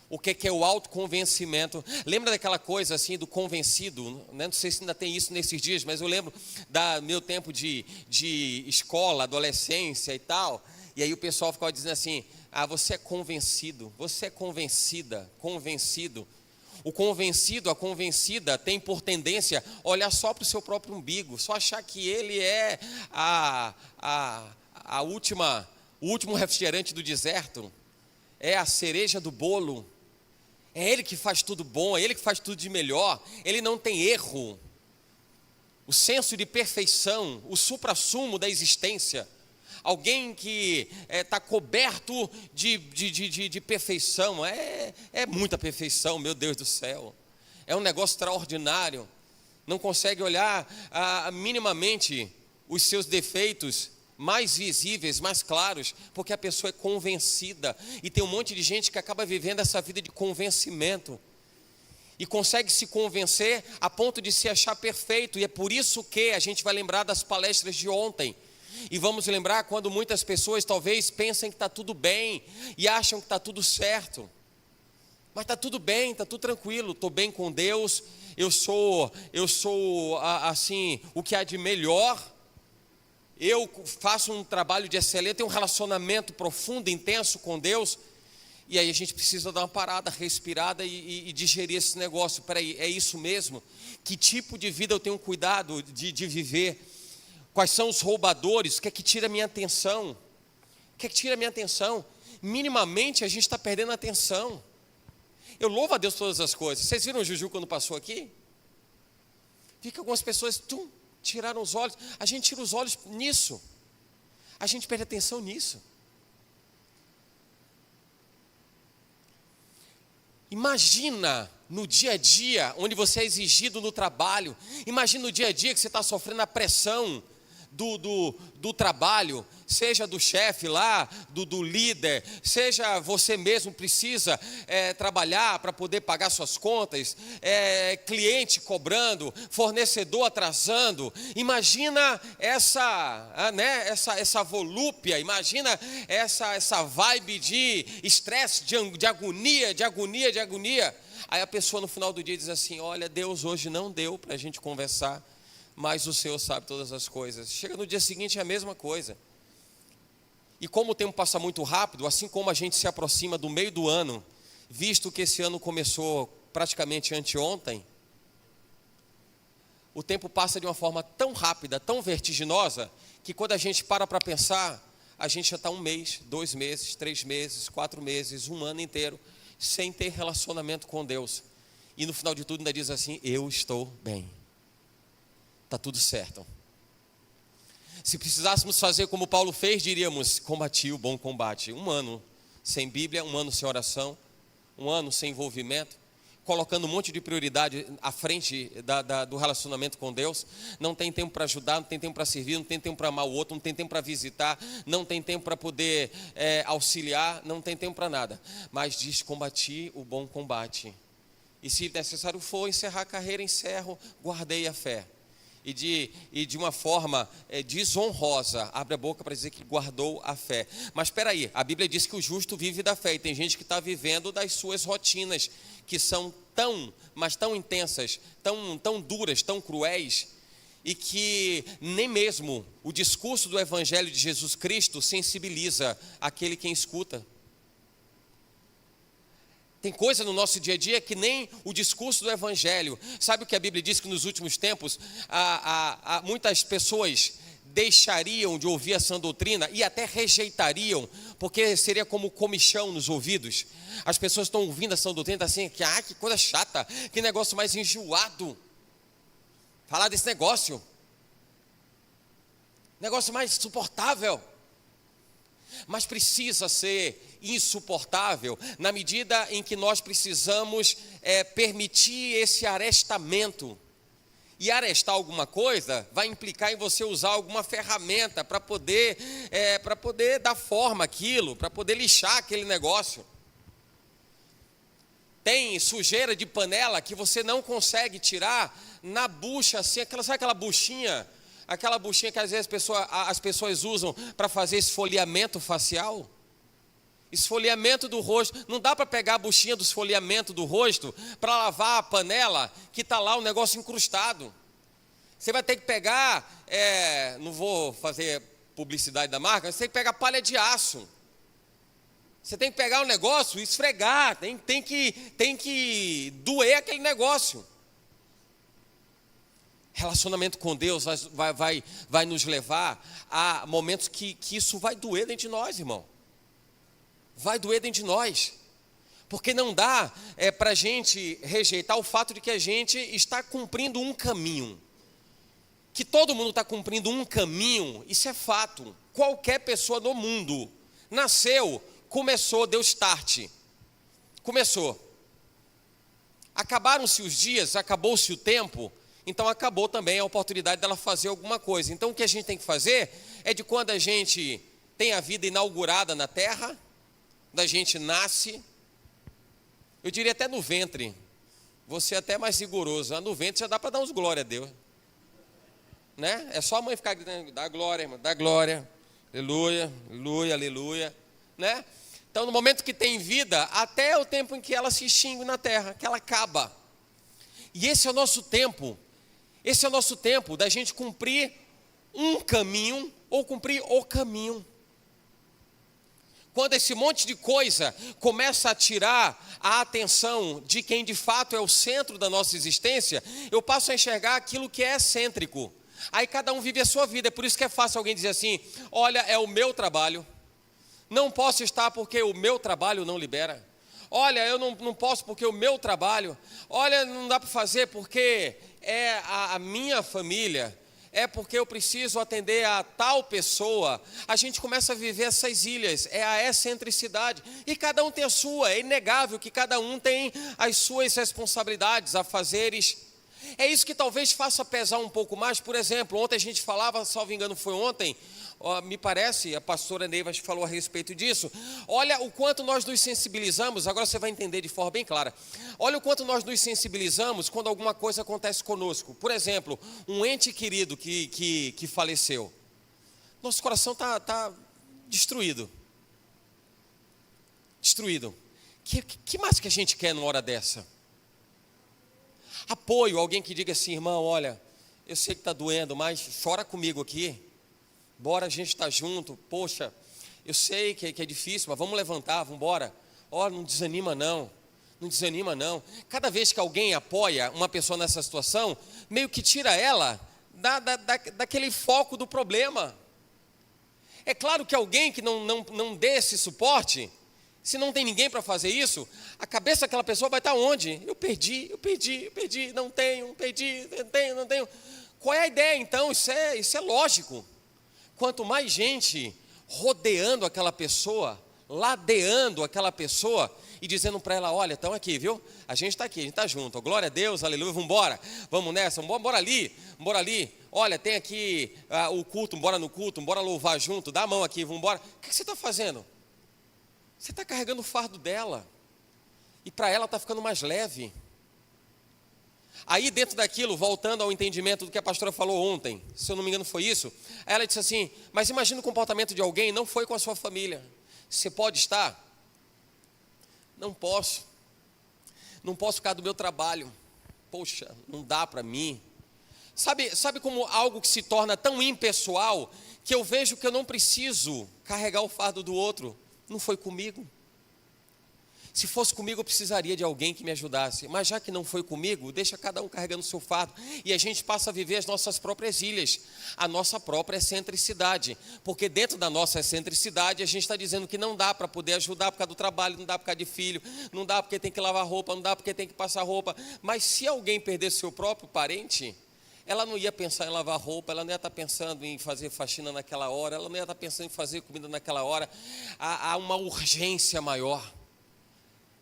O que é o autoconvencimento? Lembra daquela coisa assim do convencido? Não sei se ainda tem isso nesses dias, mas eu lembro do meu tempo de escola, adolescência e tal. E aí o pessoal ficava dizendo assim, você é convencido, você é convencida, convencido. O convencido, a convencida tem por tendência olhar só para o seu próprio umbigo, só achar que ele é o último refrigerante do deserto, é a cereja do bolo, é ele que faz tudo bom, é ele que faz tudo de melhor, ele não tem erro. O senso de perfeição, o suprassumo da existência. Alguém que está coberto de perfeição, é muita perfeição, meu Deus do céu, é um negócio extraordinário, não consegue olhar minimamente os seus defeitos mais visíveis, mais claros, porque a pessoa é convencida, e tem um monte de gente que acaba vivendo essa vida de convencimento, e consegue se convencer a ponto de se achar perfeito, e é por isso que a gente vai lembrar das palestras de ontem, e vamos lembrar quando muitas pessoas talvez pensem que está tudo bem e acham que está tudo certo. Mas está tudo bem, está tudo tranquilo, estou bem com Deus, eu sou assim, o que há de melhor, eu faço um trabalho de excelência, tenho um relacionamento profundo, intenso com Deus. E aí a gente precisa dar uma parada, respirada e digerir esse negócio. Peraí, é isso mesmo? Que tipo de vida eu tenho cuidado de viver? Quais são os roubadores? O que é que tira a minha atenção? O que é que tira a minha atenção? Minimamente a gente está perdendo a atenção. Eu louvo a Deus por todas as coisas. Vocês viram o Juju quando passou aqui? Vi que algumas pessoas tiraram os olhos. A gente tira os olhos nisso. A gente perde atenção nisso. Imagina no dia a dia, onde você é exigido no trabalho. Imagina no dia a dia que você está sofrendo a pressão do trabalho, seja do chefe lá, do líder, seja você mesmo precisa trabalhar para poder pagar suas contas, cliente cobrando, fornecedor atrasando. Imagina essa volúpia, imagina essa vibe de estresse, de agonia. Aí a pessoa no final do dia diz assim, olha, Deus hoje não deu para a gente conversar, mas o Senhor sabe todas as coisas. Chega no dia seguinte é a mesma coisa. E como o tempo passa muito rápido, assim como a gente se aproxima do meio do ano, visto que esse ano começou praticamente anteontem, o tempo passa de uma forma tão rápida, tão vertiginosa, que quando a gente para pensar, a gente já está 1 mês, 2 meses, 3 meses, 4 meses, 1 ano inteiro, sem ter relacionamento com Deus. E no final de tudo ainda diz assim, eu estou bem. Está tudo certo. Se precisássemos fazer como Paulo fez, diríamos, combati o bom combate. 1 ano sem Bíblia, 1 ano sem oração, 1 ano sem envolvimento, colocando um monte de prioridade à frente do relacionamento com Deus. Não tem tempo para ajudar, não tem tempo para servir, não tem tempo para amar o outro, não tem tempo para visitar, não tem tempo para poder auxiliar, não tem tempo para nada. Mas diz, combati o bom combate. E se necessário for encerrar a carreira, encerro, guardei a fé. E de uma forma desonrosa, abre a boca para dizer que guardou a fé. Mas espera aí, a Bíblia diz que o justo vive da fé. E tem gente que está vivendo das suas rotinas, que são mas tão intensas, tão duras, tão cruéis, e que nem mesmo o discurso do Evangelho de Jesus Cristo sensibiliza aquele quem escuta. Tem coisa no nosso dia a dia que nem o discurso do Evangelho. Sabe o que a Bíblia diz? Que nos últimos tempos muitas pessoas deixariam de ouvir a sã doutrina e até rejeitariam, porque seria como comichão nos ouvidos. As pessoas estão ouvindo a sã doutrina assim, que coisa chata, que negócio mais enjoado. Falar desse negócio mais insuportável. mas precisa ser insuportável na medida em que nós precisamos permitir esse arestamento. E arestar alguma coisa vai implicar em você usar alguma ferramenta para poder dar forma àquilo, para poder lixar aquele negócio. Tem sujeira de panela que você não consegue tirar na bucha, assim, sabe aquela buchinha? Aquela buchinha que às vezes as pessoas usam para fazer esfoliamento facial? Esfoliamento do rosto. Não dá para pegar a buchinha do esfoliamento do rosto para lavar a panela que está lá o negócio incrustado. Você vai ter que pegar, não vou fazer publicidade da marca, mas você tem que pegar palha de aço. Você tem que pegar o negócio e esfregar, tem que doer aquele negócio. Relacionamento com Deus vai nos levar a momentos que isso vai doer dentro de nós, irmão. Vai doer dentro de nós. Porque não dá para a gente rejeitar o fato de que a gente está cumprindo um caminho. Que todo mundo está cumprindo um caminho, isso é fato. Qualquer pessoa no mundo nasceu, começou, deu start. Começou. Acabaram-se os dias, acabou-se o tempo, então acabou também a oportunidade dela fazer alguma coisa. Então o que a gente tem que fazer é de quando a gente tem a vida inaugurada na terra, da gente nasce, eu diria até no ventre, você é até mais rigoroso, no ventre já dá para dar uns glória a Deus. Né? É só a mãe ficar gritando, dá glória, irmão, dá glória, aleluia, aleluia, aleluia, né? Então no momento que tem vida, até o tempo em que ela se extingue na terra, que ela acaba. E esse é o nosso tempo da gente cumprir um caminho ou cumprir o caminho. Quando esse monte de coisa começa a tirar a atenção de quem de fato é o centro da nossa existência, eu passo a enxergar aquilo que é excêntrico. Aí cada um vive a sua vida, é por isso que é fácil alguém dizer assim, olha, é o meu trabalho, não posso estar porque o meu trabalho não libera. Olha, eu não posso porque o meu trabalho, olha, não dá para fazer porque é a minha família, é porque eu preciso atender a tal pessoa. A gente começa a viver essas ilhas, é a excentricidade, e cada um tem a sua, é inegável que cada um tem as suas responsabilidades a fazeres. É isso que talvez faça pesar um pouco mais. Por exemplo, ontem a gente falava, salvo engano foi ontem, me parece, a pastora Neiva falou a respeito disso. Olha o quanto nós nos sensibilizamos, agora você vai entender de forma bem clara. Olha o quanto nós nos sensibilizamos quando alguma coisa acontece conosco. Por exemplo, um ente querido que faleceu. Nosso coração está destruído. Destruído. Que mais que a gente quer numa hora dessa? Apoio, alguém que diga assim, irmão, olha, eu sei que está doendo, mas chora comigo aqui. Bora, a gente está junto. Poxa, eu sei que é difícil, mas vamos levantar, vamos embora. Olha, não desanima não, não desanima não. Cada vez que alguém apoia uma pessoa nessa situação, meio que tira ela daquele foco do problema. É claro que alguém que não dê esse suporte, se não tem ninguém para fazer isso, a cabeça daquela pessoa vai estar onde? Eu perdi, não tenho, não tenho. Qual é a ideia então? Isso é lógico. Quanto mais gente rodeando aquela pessoa, ladeando aquela pessoa e dizendo para ela, olha, estão aqui, viu? A gente está aqui, a gente está junto, glória a Deus, aleluia, vamos embora, vamos nessa, bora ali, olha, tem aqui o culto, bora no culto, bora louvar junto, dá a mão aqui, vamos embora. O que você está fazendo? Você está carregando o fardo dela, e para ela está ficando mais leve. Aí dentro daquilo, voltando ao entendimento do que a pastora falou ontem, se eu não me engano foi isso, ela disse assim, mas imagina o comportamento de alguém, não foi com a sua família, você pode estar? Não posso por causa do meu trabalho, poxa, não dá para mim. Sabe como algo que se torna tão impessoal, que eu vejo que eu não preciso carregar o fardo do outro, não foi comigo. Se fosse comigo eu precisaria de alguém que me ajudasse, mas já que não foi comigo, deixa cada um carregando o seu fardo, e a gente passa a viver as nossas próprias ilhas, a nossa própria excentricidade, porque dentro da nossa excentricidade a gente está dizendo que não dá para poder ajudar por causa do trabalho, não dá por causa de filho, não dá porque tem que lavar roupa, não dá porque tem que passar roupa, mas se alguém perder seu próprio parente, ela não ia pensar em lavar roupa, ela não ia estar pensando em fazer faxina naquela hora, ela não ia estar pensando em fazer comida naquela hora. Há uma urgência maior.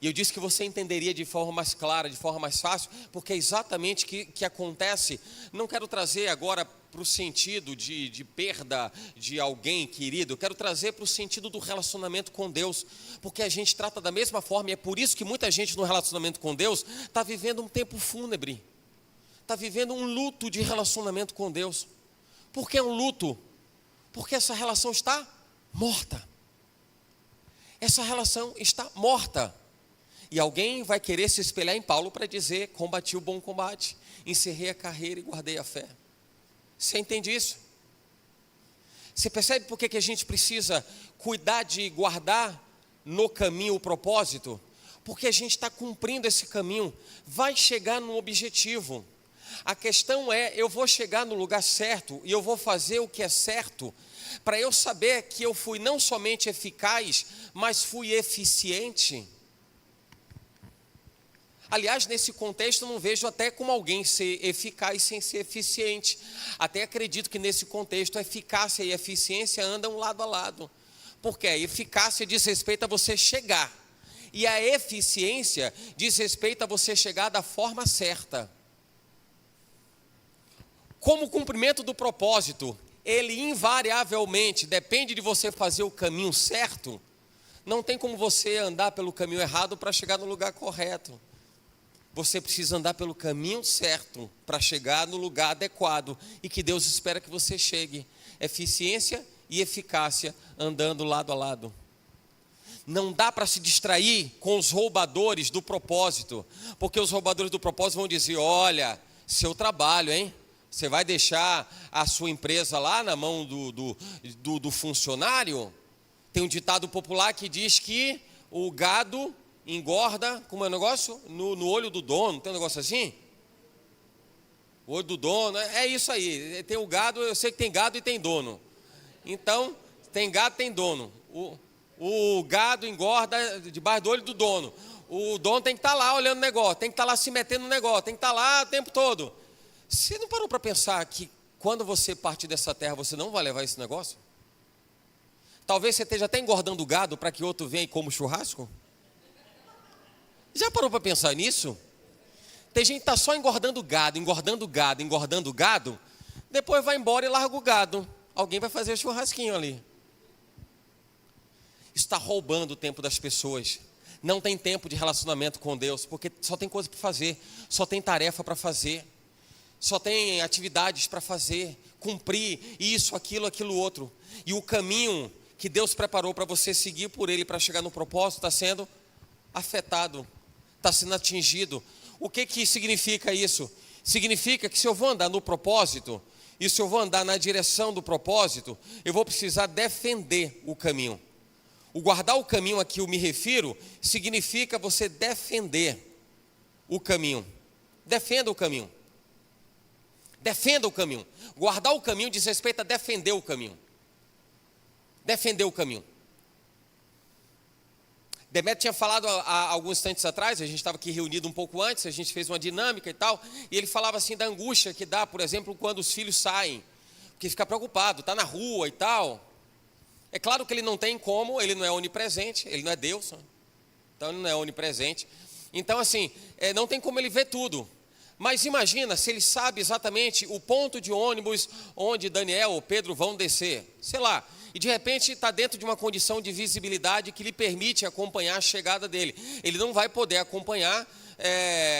E eu disse que você entenderia de forma mais clara, de forma mais fácil, porque é exatamente o que acontece. Não quero trazer agora para o sentido de perda de alguém querido, eu quero trazer para o sentido do relacionamento com Deus, porque a gente trata da mesma forma, e é por isso que muita gente no relacionamento com Deus está vivendo um tempo fúnebre, está vivendo um luto de relacionamento com Deus. Por que um luto? Porque essa relação está morta. Essa relação está morta. E alguém vai querer se espelhar em Paulo para dizer: combati o bom combate, encerrei a carreira e guardei a fé. Você entende isso? Você percebe por que a gente precisa cuidar de guardar no caminho o propósito? Porque a gente está cumprindo esse caminho, vai chegar no objetivo. A questão é, eu vou chegar no lugar certo e eu vou fazer o que é certo, para eu saber que eu fui não somente eficaz, mas fui eficiente. Aliás, nesse contexto, eu não vejo até como alguém ser eficaz sem ser eficiente. Até acredito que nesse contexto, a eficácia e a eficiência andam lado a lado. Porque a eficácia diz respeito a você chegar. E a eficiência diz respeito a você chegar da forma certa. Como o cumprimento do propósito, ele invariavelmente depende de você fazer o caminho certo, não tem como você andar pelo caminho errado para chegar no lugar correto. Você precisa andar pelo caminho certo para chegar no lugar adequado e que Deus espera que você chegue. Eficiência e eficácia andando lado a lado. Não dá para se distrair com os roubadores do propósito, porque os roubadores do propósito vão dizer: olha, seu trabalho, hein? Você vai deixar a sua empresa lá na mão do funcionário? Tem um ditado popular que diz que o gado engorda, como é o negócio? No olho do dono, tem um negócio assim? O olho do dono, é isso aí. Tem o gado, eu sei que tem gado e tem dono. Então, tem gado e tem dono. O gado engorda debaixo do olho do dono. O dono tem que estar lá olhando o negócio, tem que estar lá se metendo no negócio, tem que estar lá o tempo todo. Você não parou para pensar que quando você partir dessa terra, você não vai levar esse negócio? Talvez você esteja até engordando o gado para que outro venha e coma o churrasco? Já parou para pensar nisso? Tem gente que está só engordando gado, depois vai embora e larga o gado. Alguém vai fazer churrasquinho ali. Está roubando o tempo das pessoas. Não tem tempo de relacionamento com Deus, porque só tem coisa para fazer, só tem tarefa para fazer, só tem atividades para fazer, cumprir isso, aquilo, outro. E o caminho que Deus preparou para você seguir por ele para chegar no propósito está sendo afetado, está sendo atingido. O que significa isso? Significa que se eu vou andar no propósito, e se eu vou andar na direção do propósito, eu vou precisar defender o caminho. O guardar o caminho a que eu me refiro, significa você defender o caminho. Defenda o caminho. Defenda o caminho. Guardar o caminho diz respeito a defender o caminho. Defender o caminho. Demetrio tinha falado há alguns instantes atrás, a gente estava aqui reunido um pouco antes, a gente fez uma dinâmica e tal, e ele falava assim da angústia que dá, por exemplo, quando os filhos saem, porque fica preocupado, está na rua e tal. É claro que ele não tem como, ele não é onipresente, ele não é Deus, então ele não é onipresente. Então assim, não tem como ele ver tudo. Mas imagina se ele sabe exatamente o ponto de ônibus onde Daniel ou Pedro vão descer, sei lá, e de repente está dentro de uma condição de visibilidade que lhe permite acompanhar a chegada dele. Ele não vai poder acompanhar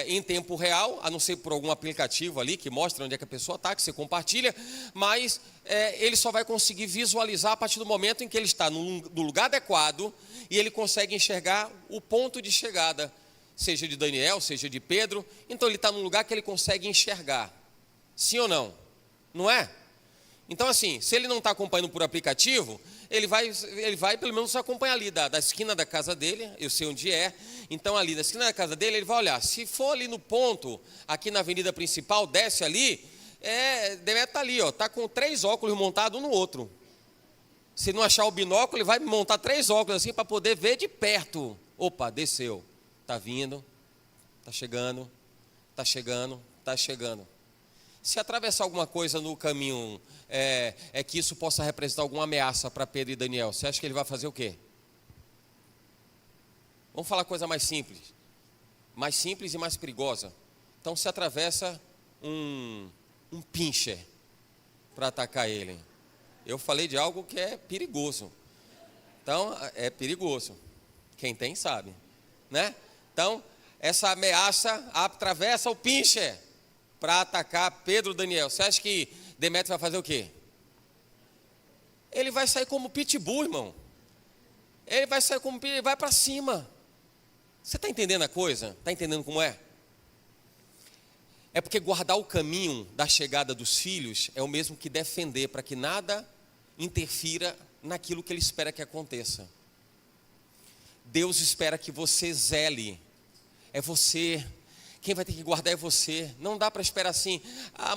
em tempo real, a não ser por algum aplicativo ali que mostra onde é que a pessoa está, que você compartilha, mas ele só vai conseguir visualizar a partir do momento em que ele está no lugar adequado e ele consegue enxergar o ponto de chegada, seja de Daniel, seja de Pedro. Então ele está num lugar que ele consegue enxergar, sim ou não? Não é? Então assim, se ele não está acompanhando por aplicativo, ele vai pelo menos acompanhar ali da esquina da casa dele, eu sei onde é, então ali da esquina da casa dele, ele vai olhar, se for ali no ponto, aqui na avenida principal, desce ali, deve estar ali, está com 3 óculos montados um no outro. Se não achar o binóculo, ele vai montar 3 óculos assim para poder ver de perto. Opa, desceu, está vindo, está chegando, está chegando, está chegando. Se atravessar alguma coisa no caminho, que isso possa representar alguma ameaça para Pedro e Daniel, você acha que ele vai fazer o quê? Vamos falar coisa mais simples e mais perigosa. Então se atravessa um pincher para atacar ele. Eu falei de algo que é perigoso. Então é perigoso. Quem tem sabe, né? Então essa ameaça atravessa o pincher para atacar Pedro e Daniel. Você acha que Demétrio vai fazer o quê? Ele vai sair como pitbull, irmão. Ele vai sair como pitbull, ele vai para cima. Você está entendendo a coisa? Está entendendo como é? É porque guardar o caminho da chegada dos filhos é o mesmo que defender para que nada interfira naquilo que ele espera que aconteça. Deus espera que você zele. É você. Quem vai ter que guardar é você. Não dá para esperar assim,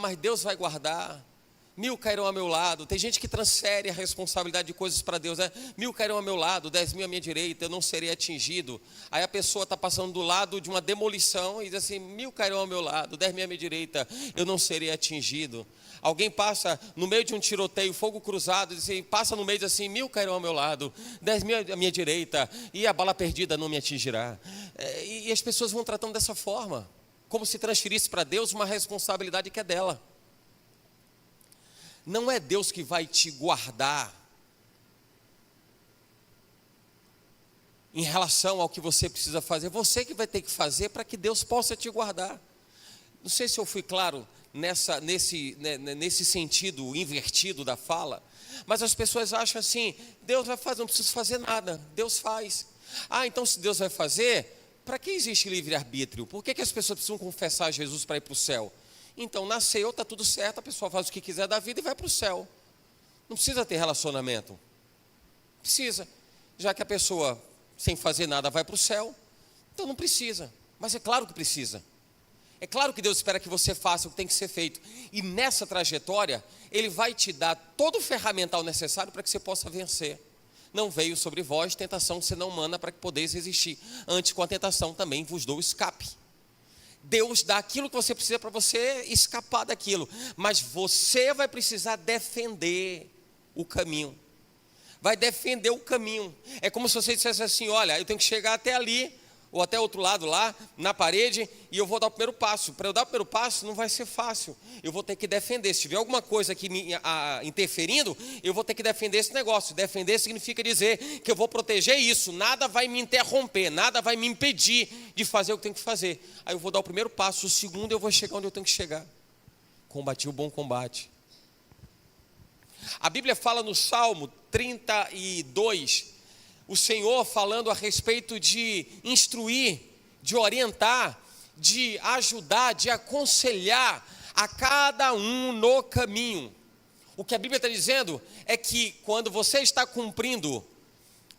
mas Deus vai guardar. 1000 cairão ao meu lado. Tem gente que transfere a responsabilidade de coisas para Deus, né? 1000 cairão ao meu lado, 10.000 à minha direita, eu não serei atingido. Aí a pessoa está passando do lado de uma demolição e diz assim, 1000 cairão ao meu lado, 10.000 à minha direita, eu não serei atingido. Alguém passa no meio de um tiroteio, fogo cruzado, diz assim, passa no meio e diz assim, 1000 cairão ao meu lado, 10.000 à minha direita, e a bala perdida não me atingirá. E as pessoas vão tratando dessa forma, como se transferisse para Deus uma responsabilidade que é dela. Não é Deus que vai te guardar em relação ao que você precisa fazer. Você que vai ter que fazer para que Deus possa te guardar. Não sei se eu fui claro nesse sentido invertido da fala, mas as pessoas acham assim, Deus vai fazer, não preciso fazer nada, Deus faz. Então se Deus vai fazer, para que existe livre-arbítrio? Por que as pessoas precisam confessar Jesus para ir para o céu? Então nasceu, está tudo certo, a pessoa faz o que quiser da vida e vai para o céu. Não precisa ter relacionamento. Precisa. Já que a pessoa sem fazer nada vai para o céu, então não precisa. Mas é claro que precisa. É claro que Deus espera que você faça o que tem que ser feito. E nessa trajetória, Ele vai te dar todo o ferramental necessário para que você possa vencer. Não veio sobre vós tentação senão humana para que podeis resistir. Antes com a tentação também vos dou escape. Deus dá aquilo que você precisa para você escapar daquilo. Mas você vai precisar defender o caminho. Vai defender o caminho. É como se você dissesse assim, olha, eu tenho que chegar até ali, ou até outro lado lá, na parede, e eu vou dar o primeiro passo. Para eu dar o primeiro passo, não vai ser fácil. Eu vou ter que defender. Se tiver alguma coisa aqui me interferindo, eu vou ter que defender esse negócio. Defender significa dizer que eu vou proteger isso. Nada vai me interromper, nada vai me impedir de fazer o que eu tenho que fazer. Aí eu vou dar o primeiro passo, o segundo eu vou chegar onde eu tenho que chegar. Combati o bom combate. A Bíblia fala no Salmo 32, o Senhor falando a respeito de instruir, de orientar, de ajudar, de aconselhar a cada um no caminho. O que a Bíblia está dizendo é que quando você está cumprindo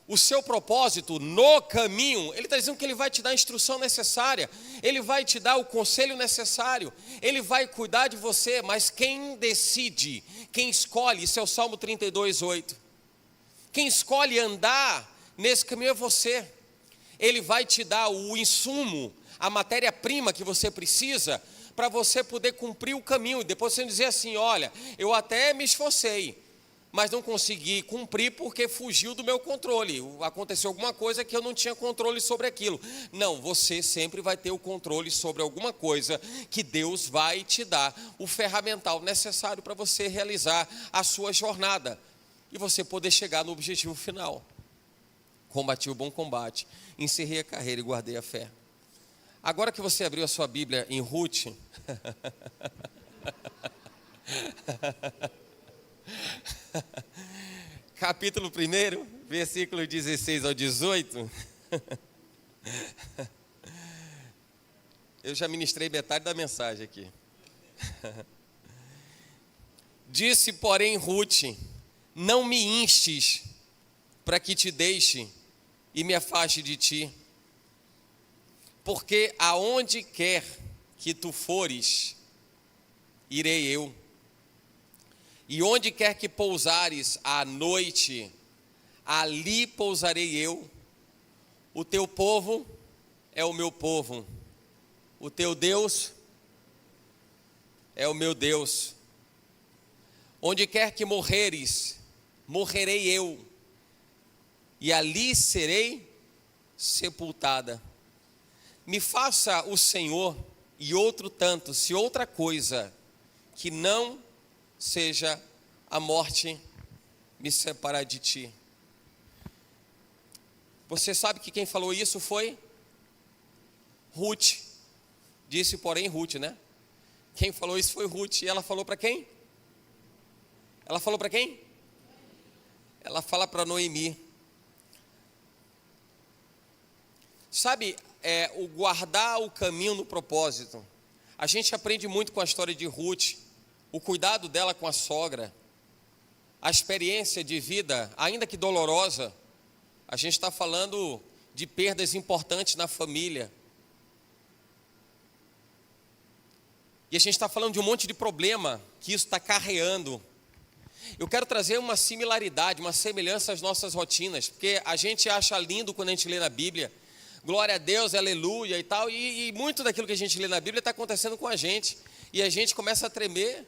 o seu propósito no caminho, Ele está dizendo que Ele vai te dar a instrução necessária, Ele vai te dar o conselho necessário, Ele vai cuidar de você, mas quem decide, quem escolhe, isso é o Salmo 32:8, quem escolhe andar nesse caminho é você. Ele vai te dar o insumo, a matéria-prima que você precisa para você poder cumprir o caminho. E depois você dizer assim, olha, eu até me esforcei, mas não consegui cumprir porque fugiu do meu controle. Aconteceu alguma coisa que eu não tinha controle sobre aquilo. Não, você sempre vai ter o controle sobre alguma coisa que Deus vai te dar o ferramental necessário para você realizar a sua jornada e você poder chegar no objetivo final. Combati o bom combate, encerrei a carreira e guardei a fé. Agora que você abriu a sua Bíblia em Ruth, capítulo 1, versículo 16 ao 18, eu já ministrei metade da mensagem aqui. Disse, porém, Ruth, não me instes para que te deixe e me afaste de ti, porque aonde quer que tu fores, irei eu, e onde quer que pousares à noite, ali pousarei eu. O teu povo é o meu povo, o teu Deus é o meu Deus. Onde quer que morreres, morrerei eu, e ali serei sepultada. Me faça o Senhor e outro tanto, se outra coisa, que não seja a morte me separar de ti. Você sabe que quem falou isso foi Ruth. Disse, porém, Ruth, né? Quem falou isso foi Ruth. E ela falou para quem? Ela falou para quem? Ela fala para Noemi. Sabe, o guardar o caminho no propósito. A gente aprende muito com a história de Ruth, o cuidado dela com a sogra, a experiência de vida, ainda que dolorosa. A gente está falando de perdas importantes na família. E a gente está falando de um monte de problema que isso está carreando. Eu quero trazer uma similaridade, uma semelhança às nossas rotinas, porque a gente acha lindo quando a gente lê na Bíblia, glória a Deus, aleluia e tal, e muito daquilo que a gente lê na Bíblia está acontecendo com a gente, e a gente começa a tremer,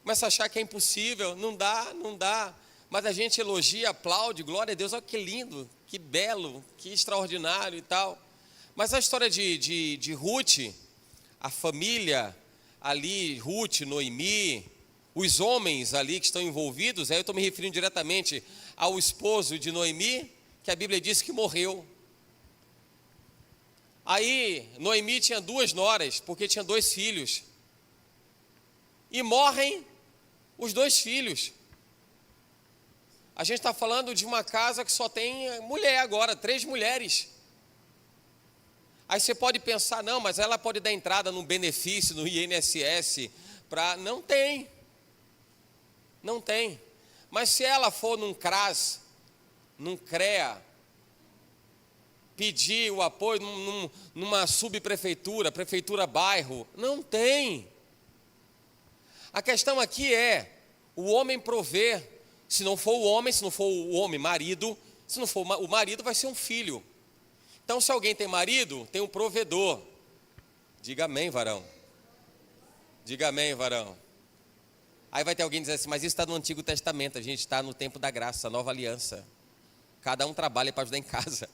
começa a achar que é impossível, não dá, mas a gente elogia, aplaude, glória a Deus, olha que lindo, que belo, que extraordinário e tal. Mas a história de Ruth, a família ali, Ruth, Noemi, os homens ali que estão envolvidos, aí eu estou me referindo diretamente ao esposo de Noemi, que a Bíblia diz que morreu. Aí Noemi tinha 2 noras, porque tinha 2 filhos, e morrem os 2 filhos. A gente está falando de uma casa que só tem mulher agora, 3 mulheres. Aí você pode pensar, não, mas ela pode dar entrada no benefício, no INSS, não tem. Mas se ela for num CRAS, num CREA, pedir o apoio numa subprefeitura, prefeitura bairro, não tem. A questão aqui é o homem prover. Se não for o homem marido, se não for o marido, vai ser um filho. Então, se alguém tem marido, tem um provedor. Diga amém, varão. Diga amém, varão. Aí vai ter alguém dizer assim, mas isso está no Antigo Testamento, a gente está no tempo da graça, nova aliança. Cada um trabalha para ajudar em casa.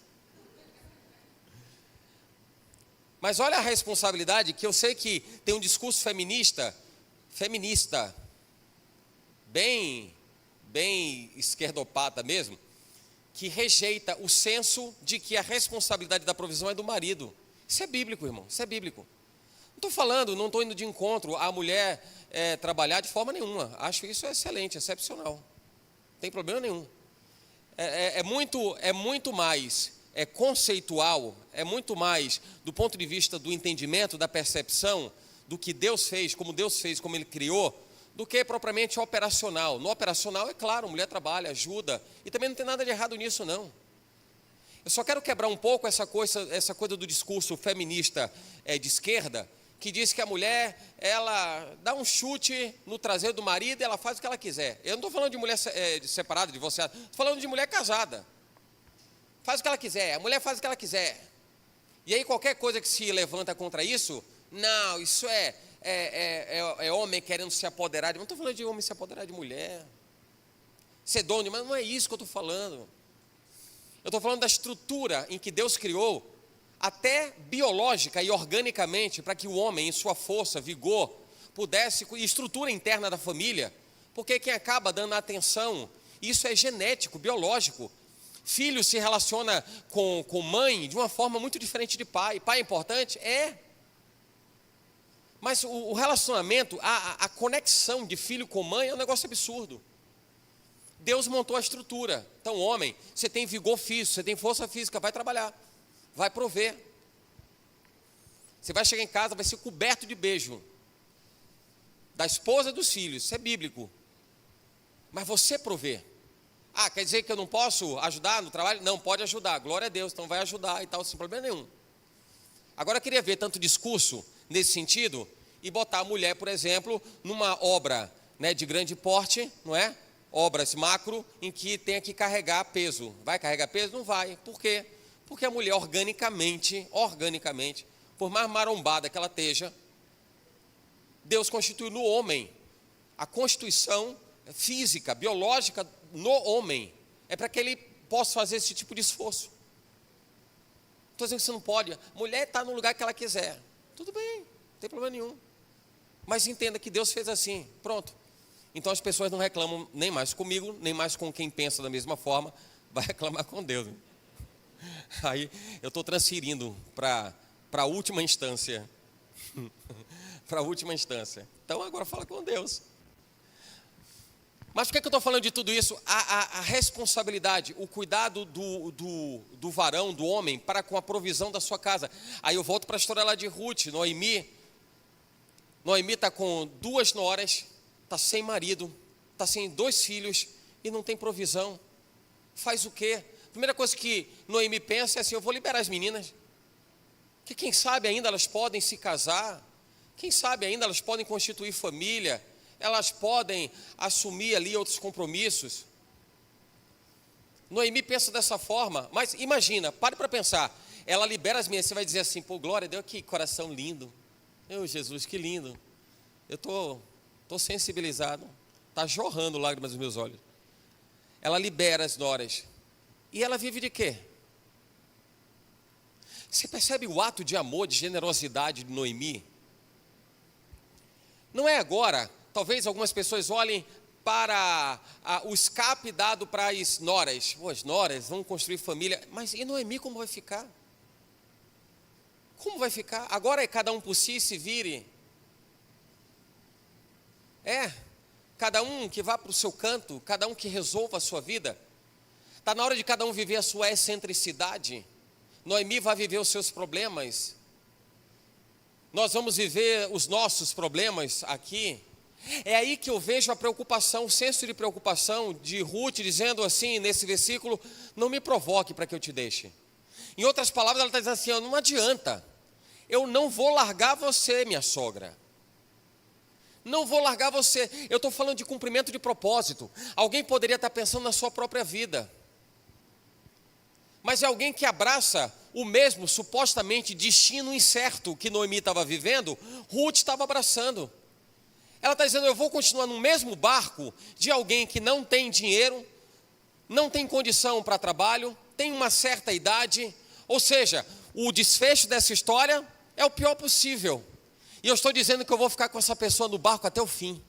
Mas olha a responsabilidade, que eu sei que tem um discurso feminista, bem esquerdopata mesmo, que rejeita o senso de que a responsabilidade da provisão é do marido. Isso é bíblico, irmão, isso é bíblico. Não estou indo de encontro à mulher trabalhar de forma nenhuma. Acho isso excelente, excepcional. Não tem problema nenhum. É muito mais conceitual, é muito mais do ponto de vista do entendimento, da percepção, do que Deus fez, como Ele criou, do que propriamente operacional. No operacional, é claro, a mulher trabalha, ajuda, e também não tem nada de errado nisso, não. Eu só quero quebrar um pouco essa coisa do discurso feminista de esquerda, que diz que a mulher, ela dá um chute no traseiro do marido e ela faz o que ela quiser. Eu não estou falando de mulher separada, divorciada, estou falando de mulher casada. Faz o que ela quiser, a mulher faz o que ela quiser. E aí qualquer coisa que se levanta contra isso, não, isso é homem querendo se apoderar de... Não estou falando de homem se apoderar de mulher, ser dono, mas não é isso que eu estou falando. Eu estou falando da estrutura em que Deus criou, até biológica e organicamente, para que o homem, em sua força, vigor, pudesse, e estrutura interna da família, porque quem acaba dando atenção, isso é genético, biológico. Filho se relaciona com mãe de uma forma muito diferente de pai. Pai é importante? É. Mas o relacionamento, a conexão de filho com mãe é um negócio absurdo. Deus montou a estrutura. Então, homem, você tem vigor físico, você tem força física, vai trabalhar, vai prover. Você vai chegar em casa, vai ser coberto de beijo da esposa e dos filhos, isso é bíblico. Mas você provê. Quer dizer que eu não posso ajudar no trabalho? Não, pode ajudar, glória a Deus, então vai ajudar e tal, sem problema nenhum. Agora eu queria ver tanto discurso nesse sentido e botar a mulher, por exemplo, numa obra de grande porte, não é? Obras macro, em que tenha que carregar peso. Vai carregar peso? Não vai. Por quê? Porque a mulher organicamente, por mais marombada que ela esteja, Deus constituiu no homem. A constituição física, biológica no homem é para que ele possa fazer esse tipo de esforço. Estou dizendo que você não pode. A mulher está no lugar que ela quiser. Tudo bem, não tem problema nenhum. Mas entenda que Deus fez assim, pronto. Então as pessoas não reclamam nem mais comigo, nem mais com quem pensa da mesma forma, vai reclamar com Deus. Aí eu estou transferindo para a última instância. Para a última instância. Então agora fala com Deus. Mas por que eu estou falando de tudo isso? A responsabilidade, o cuidado do varão, do homem, para com a provisão da sua casa. Aí eu volto para a história lá de Ruth, Noemi. Noemi está com 2 noras, está sem marido, está sem 2 filhos e não tem provisão. Faz o quê? A primeira coisa que Noemi pensa é assim: eu vou liberar as meninas, que quem sabe ainda elas podem se casar, quem sabe ainda elas podem constituir família, elas podem assumir ali outros compromissos. Noemi pensa dessa forma, mas imagina, pare para pensar, ela libera as meninas, você vai dizer assim: pô, glória a Deus, que coração lindo, meu Jesus, que lindo, eu estou sensibilizado, está jorrando lágrimas dos meus olhos. Ela libera as noras, e ela vive de quê? Você percebe o ato de amor, de generosidade de Noemi? Não é agora. Talvez algumas pessoas olhem para o escape dado para as noras. Pô, as noras vão construir família. Mas e Noemi como vai ficar? Como vai ficar? Agora é cada um por si, se vire. Cada um que vá para o seu canto, cada um que resolva a sua vida. Está na hora de cada um viver a sua excentricidade. Noemi vai viver os seus problemas. Nós vamos viver os nossos problemas aqui. É aí que eu vejo a preocupação, o senso de preocupação de Ruth, dizendo assim, nesse versículo: não me provoque para que eu te deixe. Em outras palavras, ela está dizendo assim: não adianta, eu não vou largar você, minha sogra. Não vou largar você. Eu estou falando de cumprimento de propósito. Alguém poderia estar pensando na sua própria vida, mas é alguém que abraça o mesmo, supostamente, destino incerto que Noemi estava vivendo. Ruth estava abraçando. Ela está dizendo: eu vou continuar no mesmo barco de alguém que não tem dinheiro, não tem condição para trabalho, tem uma certa idade. Ou seja, o desfecho dessa história é o pior possível. E eu estou dizendo que eu vou ficar com essa pessoa no barco até o fim.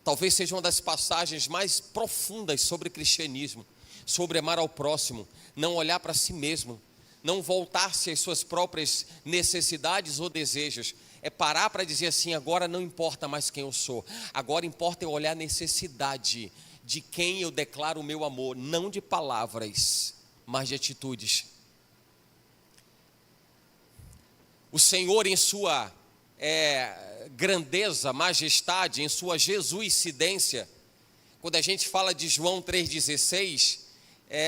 Talvez seja uma das passagens mais profundas sobre cristianismo, sobre amar ao próximo, não olhar para si mesmo, não voltar-se às suas próprias necessidades ou desejos. É parar para dizer assim: agora não importa mais quem eu sou, agora importa eu olhar a necessidade de quem eu declaro o meu amor, não de palavras, mas de atitudes. O Senhor, em sua grandeza, majestade, em sua jesuicidência, quando a gente fala de João 3,16,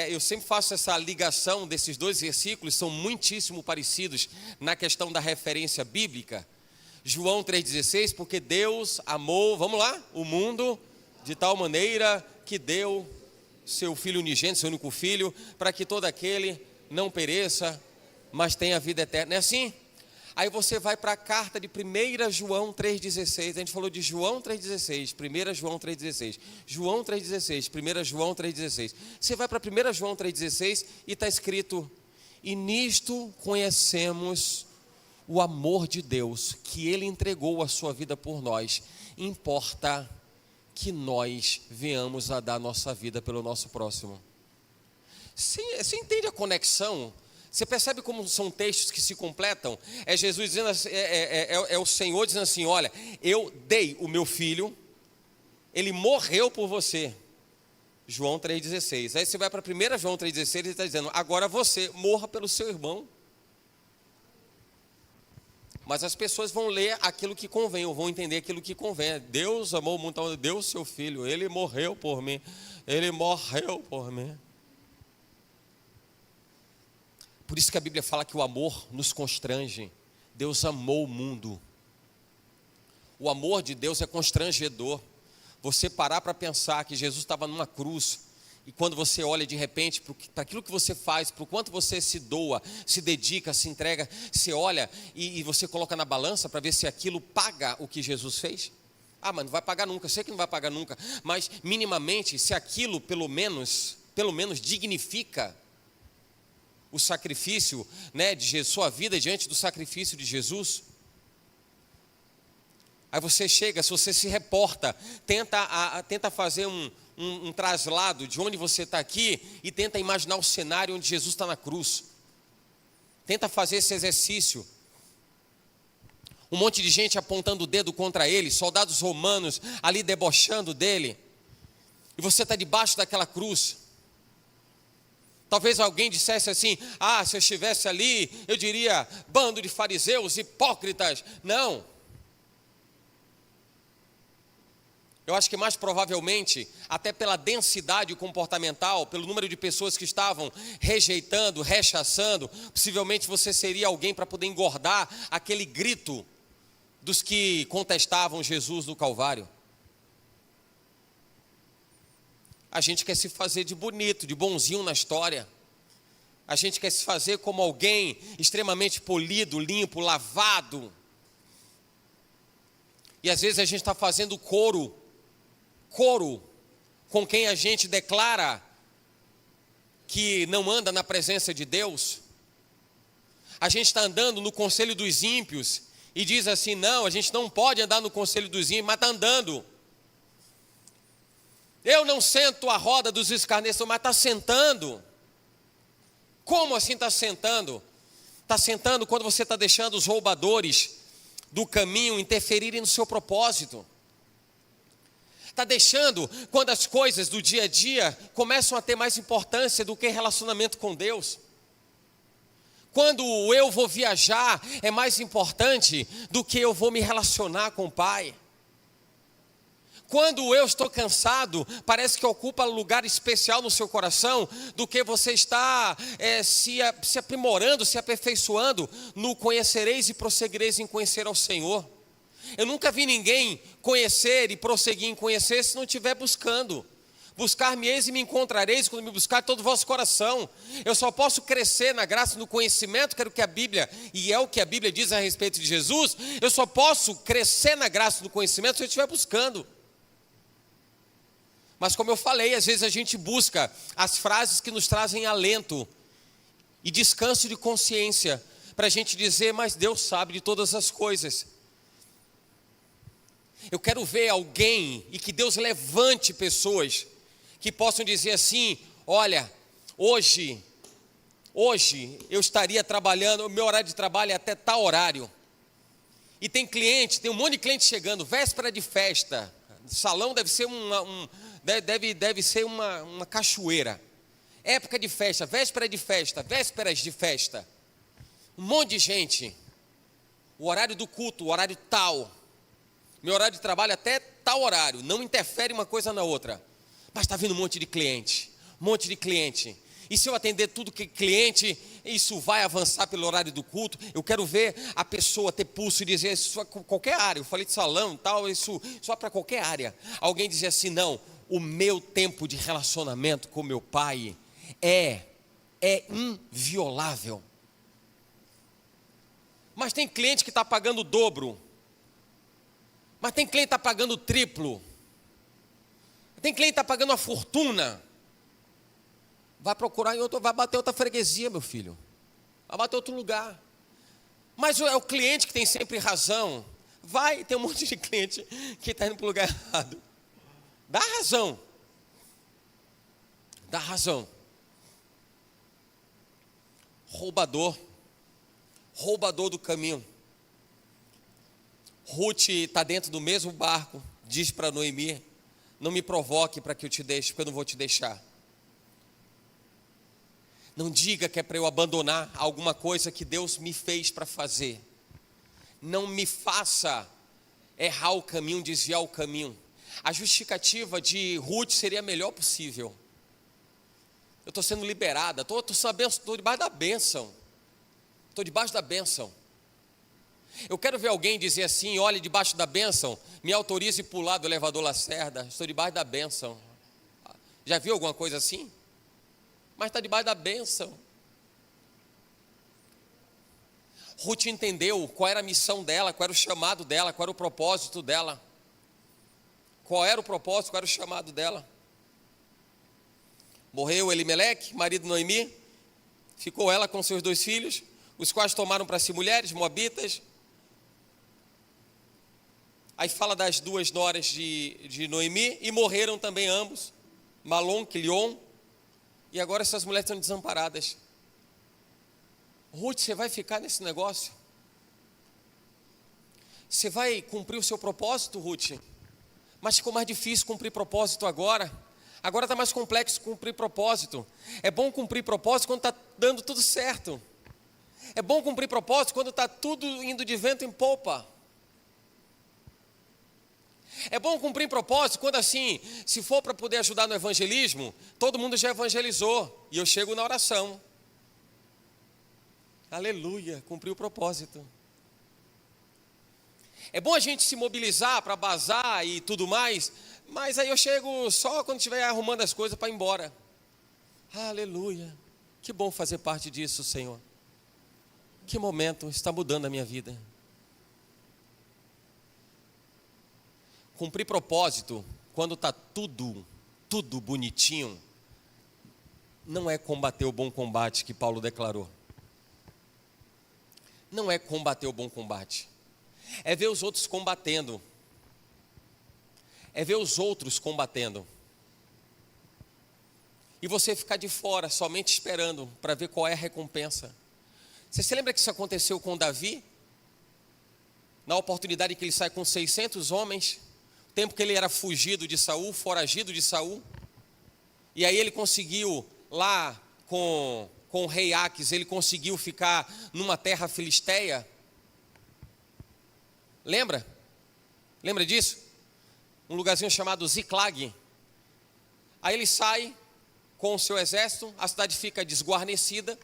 eu sempre faço essa ligação desses 2 versículos, são muitíssimo parecidos na questão da referência bíblica. João 3,16, porque Deus amou, vamos lá, o mundo de tal maneira que deu seu Filho unigênito, seu único Filho, para que todo aquele não pereça, mas tenha vida eterna. Não é assim? Aí você vai para a carta de 1 João 3,16, a gente falou de João 3,16, 1 João 3,16, João 3,16, 1 João 3,16. Você vai para 1 João 3,16 e está escrito: e nisto conhecemos o amor de Deus, que Ele entregou a sua vida por nós. Importa que nós venhamos a dar nossa vida pelo nosso próximo. Você entende a conexão? Você percebe como são textos que se completam? É Jesus dizendo assim, é o Senhor dizendo assim: olha, eu dei o meu filho, ele morreu por você. João 3,16. Aí você vai para 1 João 3,16, ele está dizendo: agora você morra pelo seu irmão. Mas as pessoas vão ler aquilo que convém, ou vão entender aquilo que convém. Deus amou o mundo, deu o seu filho, ele morreu por mim, ele morreu por mim. Por isso que a Bíblia fala que o amor nos constrange. Deus amou o mundo. O amor de Deus é constrangedor. Você parar para pensar que Jesus estava numa cruz E quando você olha de repente para aquilo que você faz, para o quanto você se doa, se dedica, se entrega, você olha e você coloca na balança para ver se aquilo paga o que Jesus fez. Ah, mas não vai pagar nunca, sei que não vai pagar nunca, mas minimamente, se aquilo pelo menos dignifica o sacrifício, né, de Jesus, sua vida diante do sacrifício de Jesus. Aí você chega, se você se reporta, tenta fazer um traslado de onde você está aqui e tenta imaginar o cenário onde Jesus está na cruz. Tenta fazer esse exercício. Um monte de gente apontando o dedo contra ele, soldados romanos ali debochando dele. E você está debaixo daquela cruz. Talvez alguém dissesse assim: ah, se eu estivesse ali, eu diria, bando de fariseus, hipócritas. Não. Eu acho que mais provavelmente, até pela densidade comportamental, pelo número de pessoas que estavam rejeitando, rechaçando, possivelmente você seria alguém para poder engordar aquele grito dos que contestavam Jesus no Calvário. A gente quer se fazer de bonito, de bonzinho na história. A gente quer se fazer como alguém extremamente polido, limpo, lavado. E às vezes a gente está fazendo coro com quem a gente declara que não anda na presença de Deus. A gente está andando no conselho dos ímpios e diz assim: não, a gente não pode andar no conselho dos ímpios, mas está andando. Eu não sento a roda dos escarnecedores, mas está sentando. Como assim está sentando? Está sentando quando você está deixando os roubadores do caminho interferirem no seu propósito. Está deixando quando as coisas do dia a dia começam a ter mais importância do que relacionamento com Deus. Quando eu vou viajar é mais importante do que eu vou me relacionar com o Pai. Quando eu estou cansado, parece que ocupa lugar especial no seu coração do que você está se aprimorando, se aperfeiçoando no conhecereis e prosseguireis em conhecer ao Senhor. Eu nunca vi ninguém conhecer e prosseguir em conhecer se não estiver buscando. Buscar-me-eis e me encontrareis quando me buscar todo o vosso coração. Eu só posso crescer na graça e no conhecimento, que é o que a Bíblia, e é o que a Bíblia diz a respeito de Jesus. Eu só posso crescer na graça e no conhecimento se eu estiver buscando. Mas como eu falei, às vezes a gente busca as frases que nos trazem alento e descanso de consciência, para a gente dizer, mas Deus sabe de todas as coisas. Eu quero ver alguém e que Deus levante pessoas que possam dizer assim: olha, hoje eu estaria trabalhando, o meu horário de trabalho é até tal horário. E tem um monte de cliente chegando, véspera de festa, salão deve ser deve ser uma cachoeira. Época de festa, véspera de festa, vésperas de festa. Um monte de gente. O horário do culto, o horário tal. Meu horário de trabalho até tal horário, não interfere uma coisa na outra. Mas está vindo um monte de cliente. E se eu atender tudo que cliente, isso vai avançar pelo horário do culto. Eu quero ver a pessoa ter pulso e dizer, isso é qualquer área. Eu falei de salão, tal, isso só para qualquer área. Alguém dizer assim, não, o meu tempo de relacionamento com meu pai é inviolável. Mas tem cliente que está pagando o dobro. Mas tem cliente que está pagando o triplo. Tem cliente que está pagando uma fortuna. Vai procurar em outro, vai bater outra freguesia, meu filho. Vai bater outro lugar. Mas é o cliente que tem sempre razão. Tem um monte de cliente que está indo para o lugar errado. Dá razão. Roubador do caminho. Ruth está dentro do mesmo barco, diz para Noemi, não me provoque para que eu te deixe, porque eu não vou te deixar. Não diga que é para eu abandonar alguma coisa que Deus me fez para fazer. Não me faça errar o caminho, desviar o caminho. A justificativa de Ruth seria a melhor possível. Eu estou sendo liberada, estou debaixo da bênção. Estou debaixo da bênção. Eu quero ver alguém dizer assim, olha, debaixo da bênção, me autorize pular do elevador Lacerda, estou debaixo da bênção. Já viu alguma coisa assim? Mas está debaixo da bênção. Ruth entendeu qual era a missão dela, qual era o chamado dela, qual era o propósito dela. Qual era o propósito, qual era o chamado dela. Morreu Elimeleque, marido de Noemi, ficou ela com seus 2 filhos, os quais tomaram para si mulheres moabitas. Aí fala das 2 noras de Noemi, e morreram também ambos, Malom, Quilion, e agora essas mulheres estão desamparadas. Ruth, você vai ficar nesse negócio? Você vai cumprir o seu propósito, Ruth? Mas ficou mais difícil cumprir propósito agora. Agora está mais complexo cumprir propósito. É bom cumprir propósito quando está dando tudo certo. É bom cumprir propósito quando está tudo indo de vento em popa. É bom cumprir propósito quando assim, se for para poder ajudar no evangelismo, todo mundo já evangelizou. E eu chego na oração. Aleluia, cumpriu o propósito. É bom a gente se mobilizar para bazar e tudo mais, mas aí eu chego só quando estiver arrumando as coisas para ir embora. Aleluia, que bom fazer parte disso, Senhor. Que momento está mudando a minha vida. Cumprir propósito quando está tudo bonitinho, não é combater o bom combate que Paulo declarou. Não é combater o bom combate. É ver os outros combatendo. É ver os outros combatendo. E você ficar de fora, somente esperando para ver qual é a recompensa. Você se lembra que isso aconteceu com Davi? Na oportunidade que ele sai com 600 homens, tempo que ele era fugido de Saul, foragido de Saul. E aí ele conseguiu lá com o rei Aques, ele conseguiu ficar numa terra filisteia. Lembra? Lembra disso? Um lugarzinho chamado Ziclag. Aí ele sai com o seu exército, a cidade fica desguarnecida.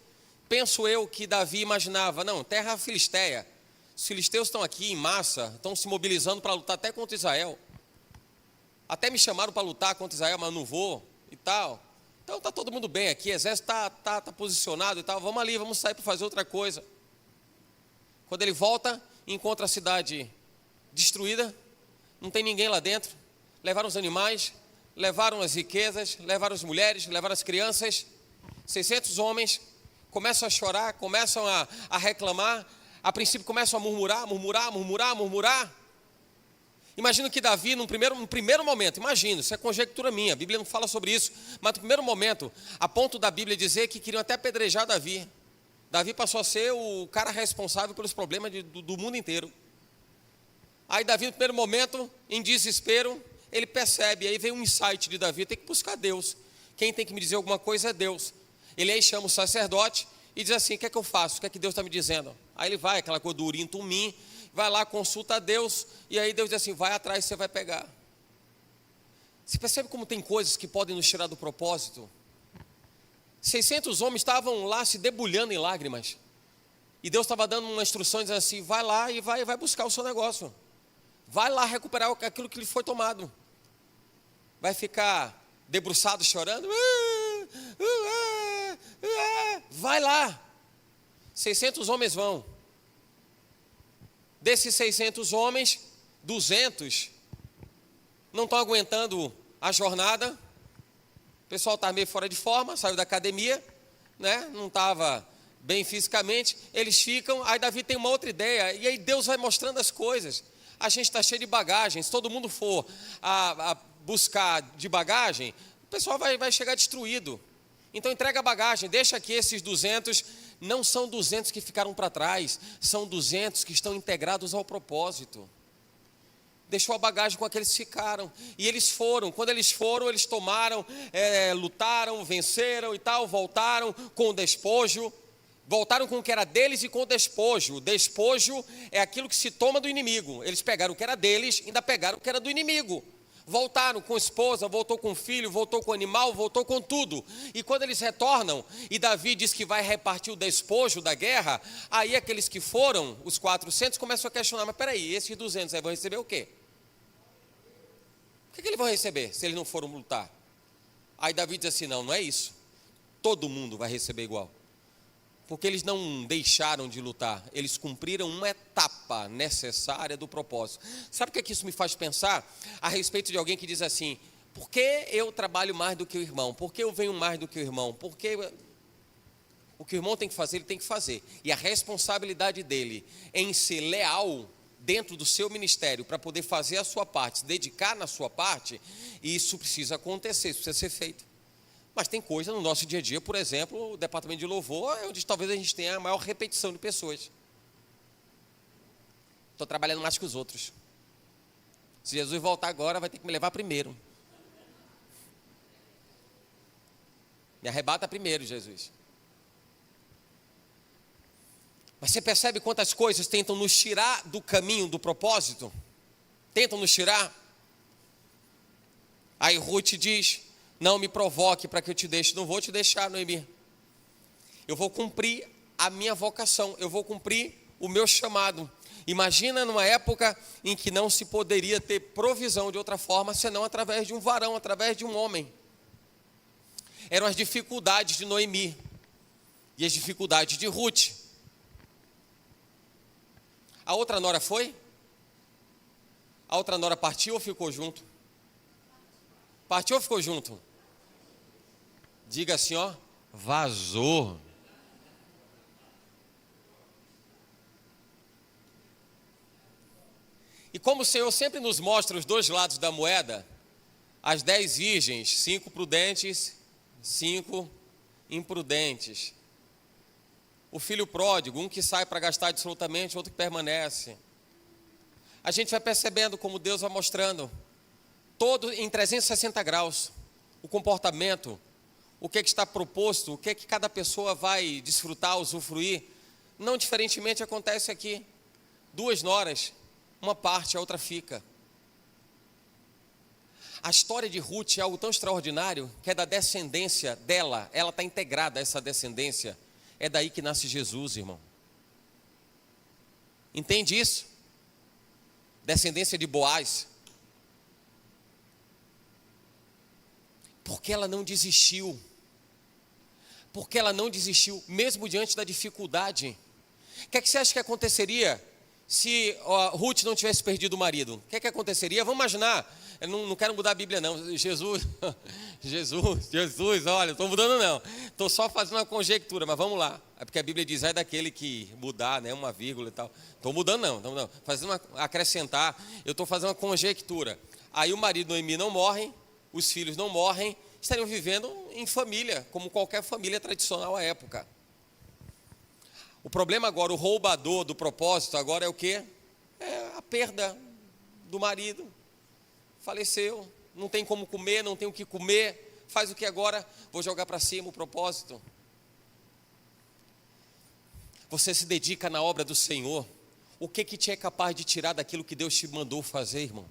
Penso eu que Davi imaginava, não, terra filisteia. Os filisteus estão aqui em massa, estão se mobilizando para lutar até contra Israel. Até me chamaram para lutar contra Israel, mas não vou e tal. Então está todo mundo bem aqui, o exército está posicionado e tal. Vamos ali, vamos sair para fazer outra coisa. Quando ele volta, encontra a cidade destruída, não tem ninguém lá dentro. Levaram os animais, levaram as riquezas, levaram as mulheres, levaram as crianças. 600 homens começam a chorar, começam a reclamar. A princípio começam a murmurar. Imagino que Davi, num primeiro momento, imagino, isso é conjectura minha, a Bíblia não fala sobre isso, mas no primeiro momento, a ponto da Bíblia dizer que queriam até apedrejar Davi. Davi passou a ser o cara responsável pelos problemas do mundo inteiro. Aí Davi, no primeiro momento, em desespero, ele percebe, aí vem um insight de Davi, tem que buscar Deus. Quem tem que me dizer alguma coisa é Deus. Ele aí chama o sacerdote e diz assim, o que é que eu faço? O que é que Deus está me dizendo? Aí ele vai, aquela coisa do urim, tumim, vai lá, consulta a Deus, e aí Deus diz assim, vai atrás, você vai pegar. Você percebe como tem coisas que podem nos tirar do propósito? 600 homens estavam lá se debulhando em lágrimas, e Deus estava dando uma instrução, dizendo assim, vai lá e vai buscar o seu negócio. Vai lá recuperar aquilo que lhe foi tomado. Vai ficar debruçado chorando? Vai lá. 600 homens vão. Desses 600 homens, 200 não estão aguentando a jornada. O pessoal está meio fora de forma, saiu da academia, né? Não estava bem fisicamente. Eles ficam, aí Davi tem uma outra ideia, e aí Deus vai mostrando as coisas. A gente está cheio de bagagem, se todo mundo for a buscar de bagagem, o pessoal vai chegar destruído. Então entrega a bagagem, deixa que esses 200, não são 200 que ficaram para trás, são 200 que estão integrados ao propósito. Deixou a bagagem com aqueles que ficaram, e eles foram, quando eles foram, eles tomaram, lutaram, venceram e tal, voltaram com o despojo, voltaram com o que era deles e com o despojo. O despojo é aquilo que se toma do inimigo. Eles pegaram o que era deles, ainda pegaram o que era do inimigo. Voltaram com esposa, voltou com filho, voltou com animal, voltou com tudo. E quando eles retornam, e Davi diz que vai repartir o despojo da guerra, aí aqueles que foram, os 400, começam a questionar, mas peraí, esses 200 aí vão receber o quê? O que eles vão receber se eles não foram lutar? Aí Davi diz assim, não é isso, todo mundo vai receber igual, porque eles não deixaram de lutar, eles cumpriram uma etapa necessária do propósito. Sabe o que isso me faz pensar? A respeito de alguém que diz assim, por que eu trabalho mais do que o irmão? Por que eu venho mais do que o irmão? Porque o que o irmão tem que fazer, ele tem que fazer. E a responsabilidade dele em ser leal dentro do seu ministério, para poder fazer a sua parte, se dedicar na sua parte, isso precisa acontecer, isso precisa ser feito. Mas tem coisa no nosso dia a dia, por exemplo, o departamento de louvor, é onde talvez a gente tenha a maior repetição de pessoas. Estou trabalhando mais que os outros. Se Jesus voltar agora, vai ter que me levar primeiro. Me arrebata primeiro, Jesus. Mas você percebe quantas coisas tentam nos tirar do caminho, do propósito? Tentam nos tirar? Aí Ruth diz, não me provoque para que eu te deixe. Não vou te deixar, Noemi. Eu vou cumprir a minha vocação, eu vou cumprir o meu chamado. Imagina numa época em que não se poderia ter provisão de outra forma, senão através de um varão, através de um homem. Eram as dificuldades de Noemi e as dificuldades de Ruth. A outra nora foi? A outra nora partiu ou ficou junto? Partiu ou ficou junto? Diga assim, ó, vazou. E como o Senhor sempre nos mostra os dois lados da moeda, as 10 virgens, 5 prudentes, 5 imprudentes. O filho pródigo, um que sai para gastar absolutamente, outro que permanece. A gente vai percebendo como Deus vai mostrando, todo em 360 graus, o comportamento, o que está proposto, o que cada pessoa vai desfrutar, usufruir. Não diferentemente acontece aqui. 2 noras, uma parte, a outra fica. A história de Ruth é algo tão extraordinário, que é da descendência dela, ela está integrada a essa descendência. É daí que nasce Jesus, irmão. Entende isso? Descendência de Boaz. Porque ela não desistiu. Porque ela não desistiu, mesmo diante da dificuldade. O que você acha que aconteceria se Ruth não tivesse perdido o marido? O que aconteceria? Vamos imaginar, eu não quero mudar a Bíblia não, Jesus, olha, estou mudando não, estou só fazendo uma conjectura, mas vamos lá, é porque a Bíblia diz, é daquele que mudar, né, uma vírgula e tal, estou mudando não, acrescentar, eu estou fazendo uma conjectura. Aí o marido Noemi não morre, os filhos não morrem, estariam vivendo em família, como qualquer família tradicional à época. O problema agora, o roubador do propósito agora é o quê? É a perda do marido. Faleceu, não tem como comer, não tem o que comer. Faz o que agora? Vou jogar para cima o propósito. Você se dedica na obra do Senhor. O que te é capaz de tirar daquilo que Deus te mandou fazer, irmão?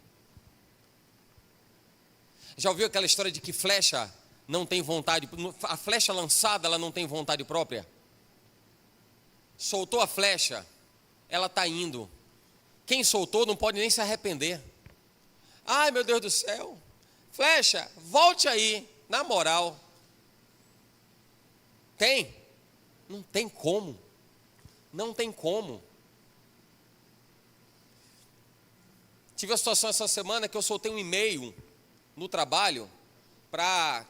Já ouviu aquela história de que flecha não tem vontade? A flecha lançada, ela não tem vontade própria? Soltou a flecha, ela está indo. Quem soltou não pode nem se arrepender. Ai, meu Deus do céu, flecha, volte aí, na moral. Tem? Não tem como. Não tem como. Tive a situação essa semana que eu soltei um e-mail no trabalho para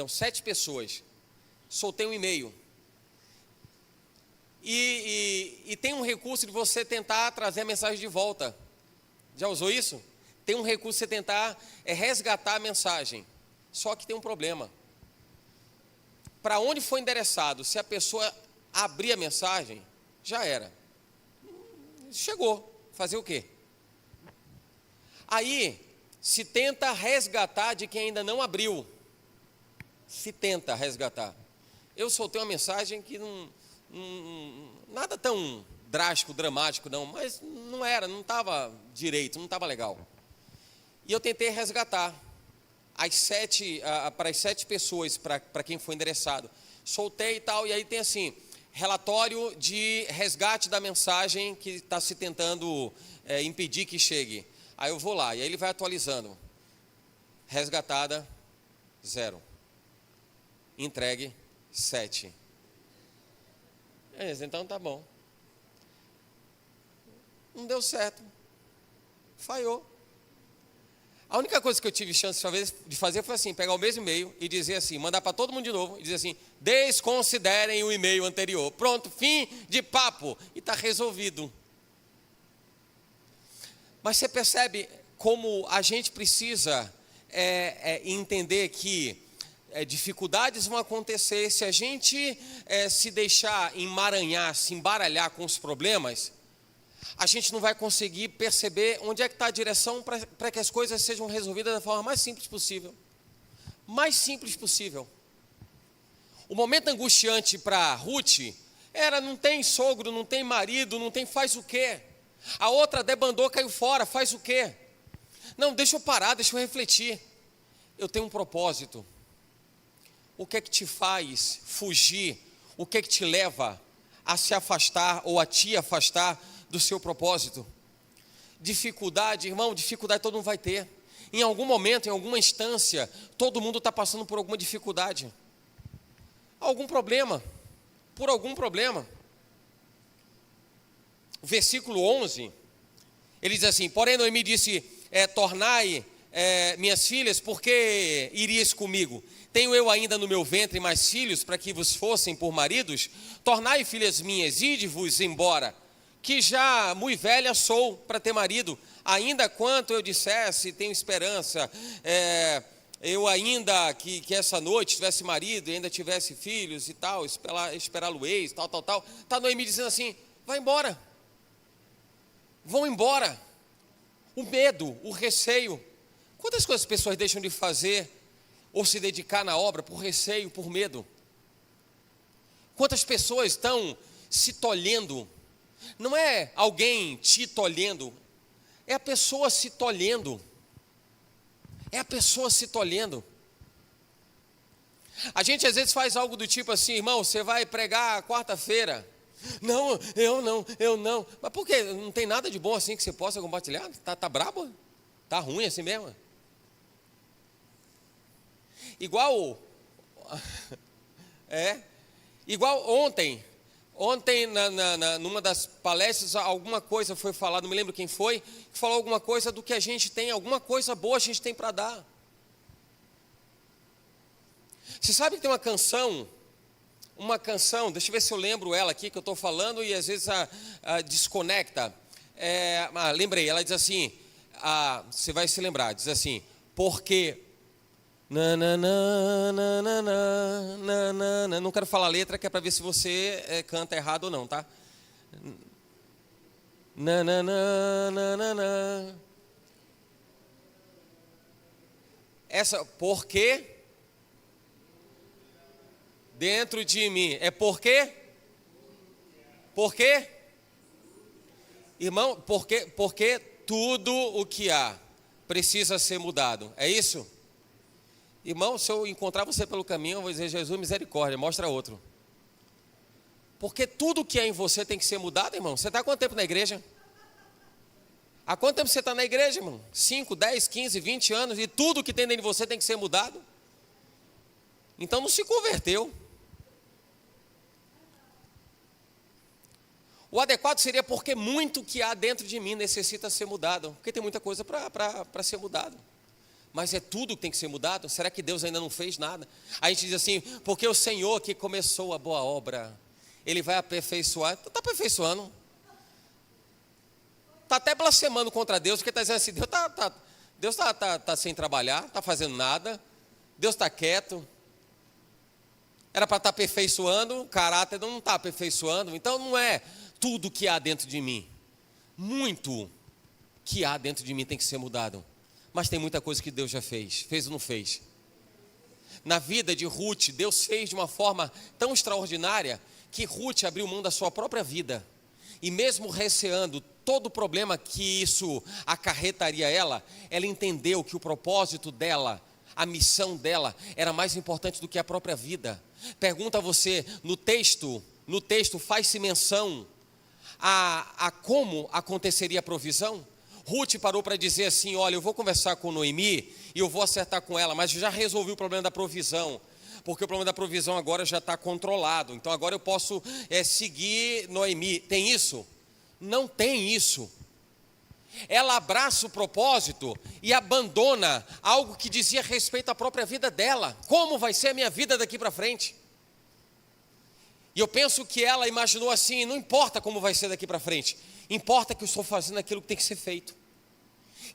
7 pessoas. Soltei um e-mail. E tem um recurso de você tentar trazer a mensagem de volta. Já usou isso? Tem um recurso de você tentar resgatar a mensagem. Só que tem um problema. Para onde foi endereçado, se a pessoa abrir a mensagem, já era. Chegou. Fazer o quê? Aí, se tenta resgatar de quem ainda não abriu. Se tenta resgatar. Eu soltei uma mensagem que nada tão drástico, dramático não, mas não estava direito, não estava legal. E eu tentei resgatar para as 7 pessoas, para quem foi endereçado. Soltei e tal, e aí tem assim, relatório de resgate da mensagem que está se tentando impedir que chegue. Aí eu vou lá, e aí ele vai atualizando. Resgatada, 0. Entregue, 7. Então tá bom. Não deu certo. Falhou. A única coisa que eu tive chance de fazer foi assim, pegar o mesmo e-mail e dizer assim, mandar para todo mundo de novo e dizer assim, desconsiderem o e-mail anterior. Pronto, fim de papo. E está resolvido. Mas você percebe como a gente precisa entender que dificuldades vão acontecer se a gente se deixar emaranhar, se embaralhar com os problemas. A gente não vai conseguir perceber onde é que está a direção para que as coisas sejam resolvidas da forma mais simples possível. Mais simples possível. O momento angustiante para Ruth era, não tem sogro, não tem marido, não tem, faz o quê? A outra debandou, caiu fora, faz o quê? Não, deixa eu parar, deixa eu refletir. Eu tenho um propósito. O que é que te faz fugir? O que é que te leva a se afastar ou a te afastar do seu propósito? Dificuldade, irmão, dificuldade todo mundo vai ter. Em algum momento, em alguma instância, todo mundo está passando por alguma dificuldade. Algum problema. Por algum problema. O versículo 11, ele diz assim, porém Noemi disse, tornai minhas filhas, porque irias comigo? Tenho eu ainda no meu ventre mais filhos, para que vos fossem por maridos? Tornai, filhas minhas, ide-vos embora, que já muito velha sou para ter marido. Ainda quanto eu dissesse, tenho esperança, eu ainda que essa noite tivesse marido, e ainda tivesse filhos e tal, esperá-lo-eis, tal. Está Noemi dizendo assim, vai embora. Vão embora. O medo, o receio. Quantas coisas as pessoas deixam de fazer ou se dedicar na obra por receio, por medo? Quantas pessoas estão se tolhendo? Não é alguém te tolhendo, é a pessoa se tolhendo. É a pessoa se tolhendo. A gente às vezes faz algo do tipo assim, irmão, você vai pregar quarta-feira. Não, eu não. Mas por quê? Não tem nada de bom assim que você possa compartilhar? Tá brabo? Tá ruim assim mesmo? Igual ontem numa das palestras, alguma coisa foi falada, não me lembro quem foi, que falou alguma coisa do que a gente tem, alguma coisa boa a gente tem para dar. Você sabe que tem uma canção, deixa eu ver se eu lembro ela aqui, que eu estou falando e às vezes desconecta. Lembrei, ela diz assim, você vai se lembrar, diz assim, porque... Não quero falar a letra, que é para ver se você canta errado ou não, tá? Essa, porque dentro de mim, é porque? Por quê? Irmão, porque tudo o que há precisa ser mudado, é isso? Irmão, se eu encontrar você pelo caminho, eu vou dizer, Jesus, misericórdia, mostra outro. Porque tudo que é em você tem que ser mudado, irmão. Você está há quanto tempo na igreja? Há quanto tempo você está na igreja, irmão? 5, 10, 15, 20 anos, e tudo que tem dentro de você tem que ser mudado? Então não se converteu. O adequado seria porque muito que há dentro de mim necessita ser mudado. Porque tem muita coisa para ser mudado. Mas é tudo que tem que ser mudado? Será que Deus ainda não fez nada? A gente diz assim, porque o Senhor que começou a boa obra, Ele vai aperfeiçoar. Está aperfeiçoando. Está até blasfemando contra Deus, porque está dizendo assim, Deus está sem trabalhar, não está fazendo nada, Deus está quieto. Era para estar aperfeiçoando, o caráter não está aperfeiçoando. Então não é tudo que há dentro de mim. Muito que há dentro de mim tem que ser mudado. Mas tem muita coisa que Deus já fez ou não fez? Na vida de Ruth, Deus fez de uma forma tão extraordinária que Ruth abriu mão da sua própria vida. E mesmo receando todo o problema que isso acarretaria ela entendeu que o propósito dela, a missão dela, era mais importante do que a própria vida. Pergunta a você, no texto faz-se menção a como aconteceria a provisão? Ruth parou para dizer assim: olha, eu vou conversar com Noemi e eu vou acertar com ela, mas eu já resolvi o problema da provisão, porque o problema da provisão agora já está controlado, então agora eu posso seguir Noemi. Tem isso? Não tem isso. Ela abraça o propósito e abandona algo que dizia respeito à própria vida dela. Como vai ser a minha vida daqui para frente? E eu penso que ela imaginou assim: não importa como vai ser daqui para frente, importa que eu estou fazendo aquilo que tem que ser feito,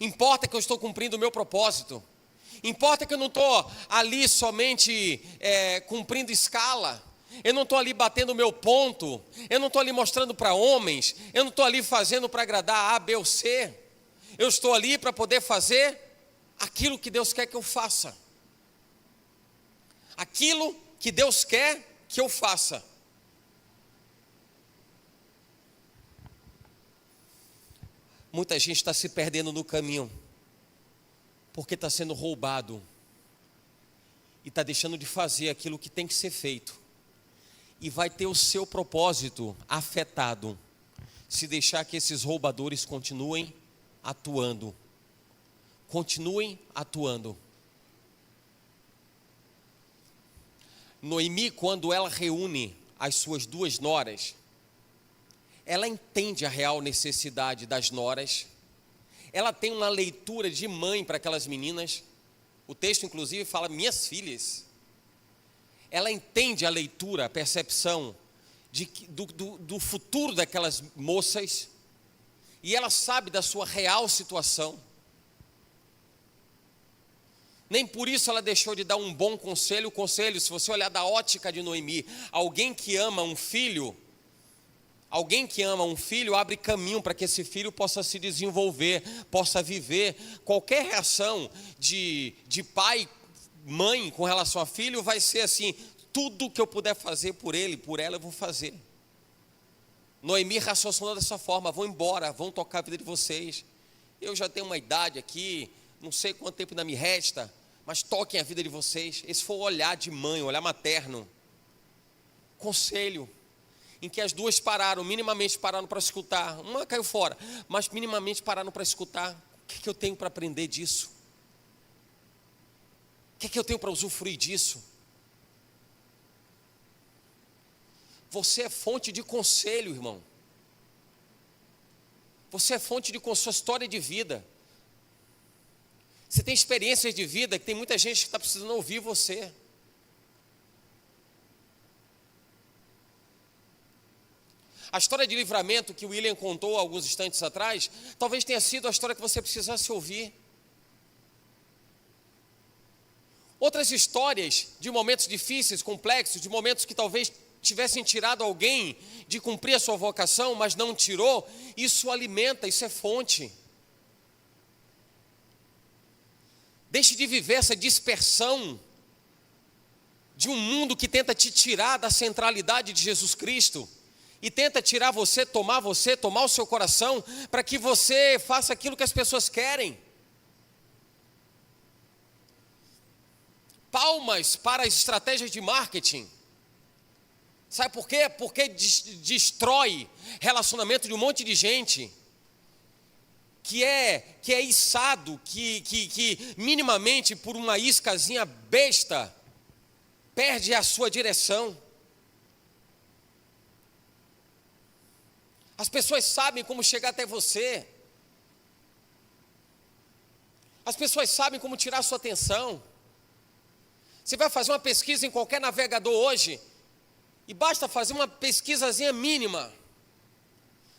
importa que eu estou cumprindo o meu propósito, importa que eu não estou ali somente cumprindo escala, eu não estou ali batendo o meu ponto, eu não estou ali mostrando para homens, eu não estou ali fazendo para agradar A, B ou C, eu estou ali para poder fazer aquilo que Deus quer que eu faça, aquilo que Deus quer que eu faça. Muita gente está se perdendo no caminho, porque está sendo roubado, e está deixando de fazer aquilo que tem que ser feito, e vai ter o seu propósito afetado, se deixar que esses roubadores continuem atuando. Continuem atuando. Noemi, quando ela reúne as suas duas noras, ela entende a real necessidade das noras, ela tem uma leitura de mãe para aquelas meninas, o texto inclusive fala minhas filhas, ela entende a leitura, a percepção do futuro daquelas moças, e ela sabe da sua real situação. Nem por isso ela deixou de dar um bom conselho. O conselho, se você olhar da ótica de Noemi, alguém que ama um filho abre caminho para que esse filho possa se desenvolver, possa viver. Qualquer reação de pai, mãe com relação a filho vai ser assim: tudo que eu puder fazer por ele, por ela eu vou fazer. Noemi raciocinou dessa forma: vão embora, vão tocar a vida de vocês, eu já tenho uma idade aqui, não sei quanto tempo ainda me resta, mas toquem a vida de vocês. Esse foi o olhar de mãe, o olhar materno. Conselho, em que as duas minimamente pararam para escutar. Uma caiu fora, mas minimamente pararam para escutar. O que eu tenho para aprender disso? O que eu tenho para usufruir disso? Você é fonte de conselho, irmão. Você é fonte de sua história de vida. Você tem experiências de vida que tem muita gente que está precisando ouvir você. A história de livramento que o William contou alguns instantes atrás, talvez tenha sido a história que você precisasse ouvir. Outras histórias de momentos difíceis, complexos, de momentos que talvez tivessem tirado alguém de cumprir a sua vocação, mas não tirou, isso alimenta, isso é fonte. Deixe de viver essa dispersão de um mundo que tenta te tirar da centralidade de Jesus Cristo e tenta tirar você, tomar o seu coração, para que você faça aquilo que as pessoas querem. Palmas para as estratégias de marketing. Sabe por quê? Porque destrói relacionamento de um monte de gente que é içado, que minimamente por uma iscazinha besta perde a sua direção. As pessoas sabem como chegar até você. As pessoas sabem como tirar a sua atenção. Você vai fazer uma pesquisa em qualquer navegador hoje, e basta fazer uma pesquisazinha mínima,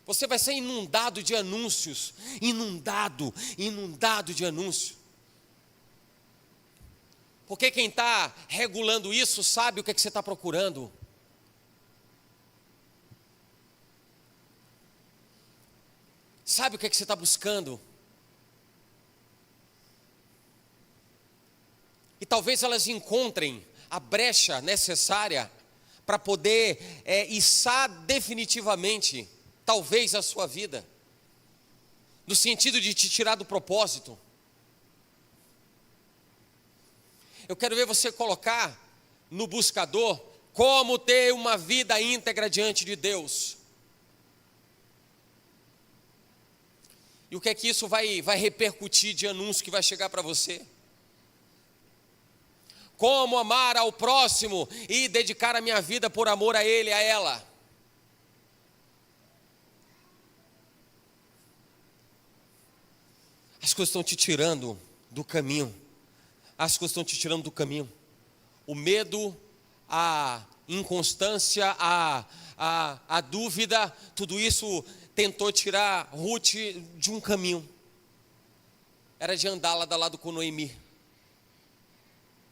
você vai ser inundado de anúncios, inundado de anúncios. Porque quem está regulando isso sabe o que você está procurando. Sabe o que você está buscando. E talvez elas encontrem a brecha necessária para poder içar definitivamente, talvez, a sua vida, no sentido de te tirar do propósito. Eu quero ver você colocar no buscador como ter uma vida íntegra diante de Deus. E o que é que isso vai repercutir de anúncio que vai chegar para você? Como amar ao próximo e dedicar a minha vida por amor a ele, a ela. As coisas estão te tirando do caminho. As coisas estão te tirando do caminho. O medo, a inconstância, a dúvida, tudo isso tentou tirar Ruth de um caminho. Era de andar lado a lado com Noemi.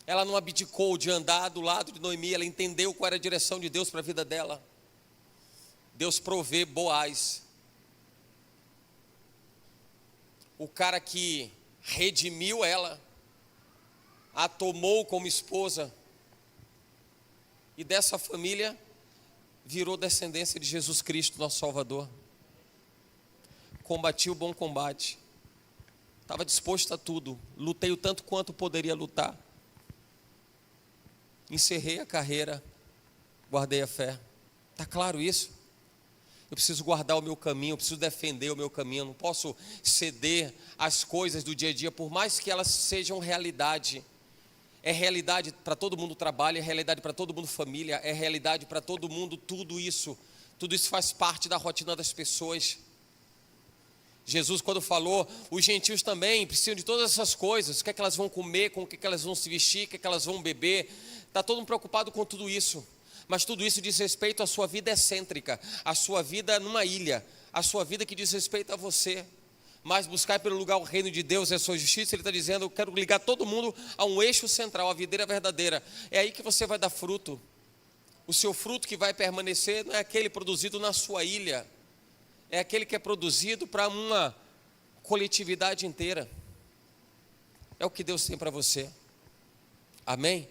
Ela não abdicou de andar do lado de Noemi, ela entendeu qual era a direção de Deus para a vida dela. Deus provê Boaz. O cara que redimiu ela, a tomou como esposa, e dessa família virou descendência de Jesus Cristo, nosso Salvador. Combati o bom combate, estava disposto a tudo, lutei o tanto quanto poderia lutar, encerrei a carreira, guardei a fé. Está claro isso? Eu preciso guardar o meu caminho, eu preciso defender o meu caminho, eu não posso ceder às coisas do dia a dia, por mais que elas sejam realidade. É realidade para todo mundo trabalho, é realidade para todo mundo família, é realidade para todo mundo tudo isso faz parte da rotina das pessoas. Jesus, quando falou, os gentios também precisam de todas essas coisas, o que é que elas vão comer, com o que é que elas vão se vestir, o que é que elas vão beber, está todo mundo preocupado com tudo isso. Mas tudo isso diz respeito à sua vida excêntrica, à sua vida numa ilha, à sua vida que diz respeito a você. Mas buscar pelo lugar o reino de Deus e a sua justiça, ele está dizendo, eu quero ligar todo mundo a um eixo central, a videira verdadeira. É aí que você vai dar fruto. O seu fruto que vai permanecer não é aquele produzido na sua ilha, é aquele que é produzido para uma coletividade inteira. É o que Deus tem para você. Amém?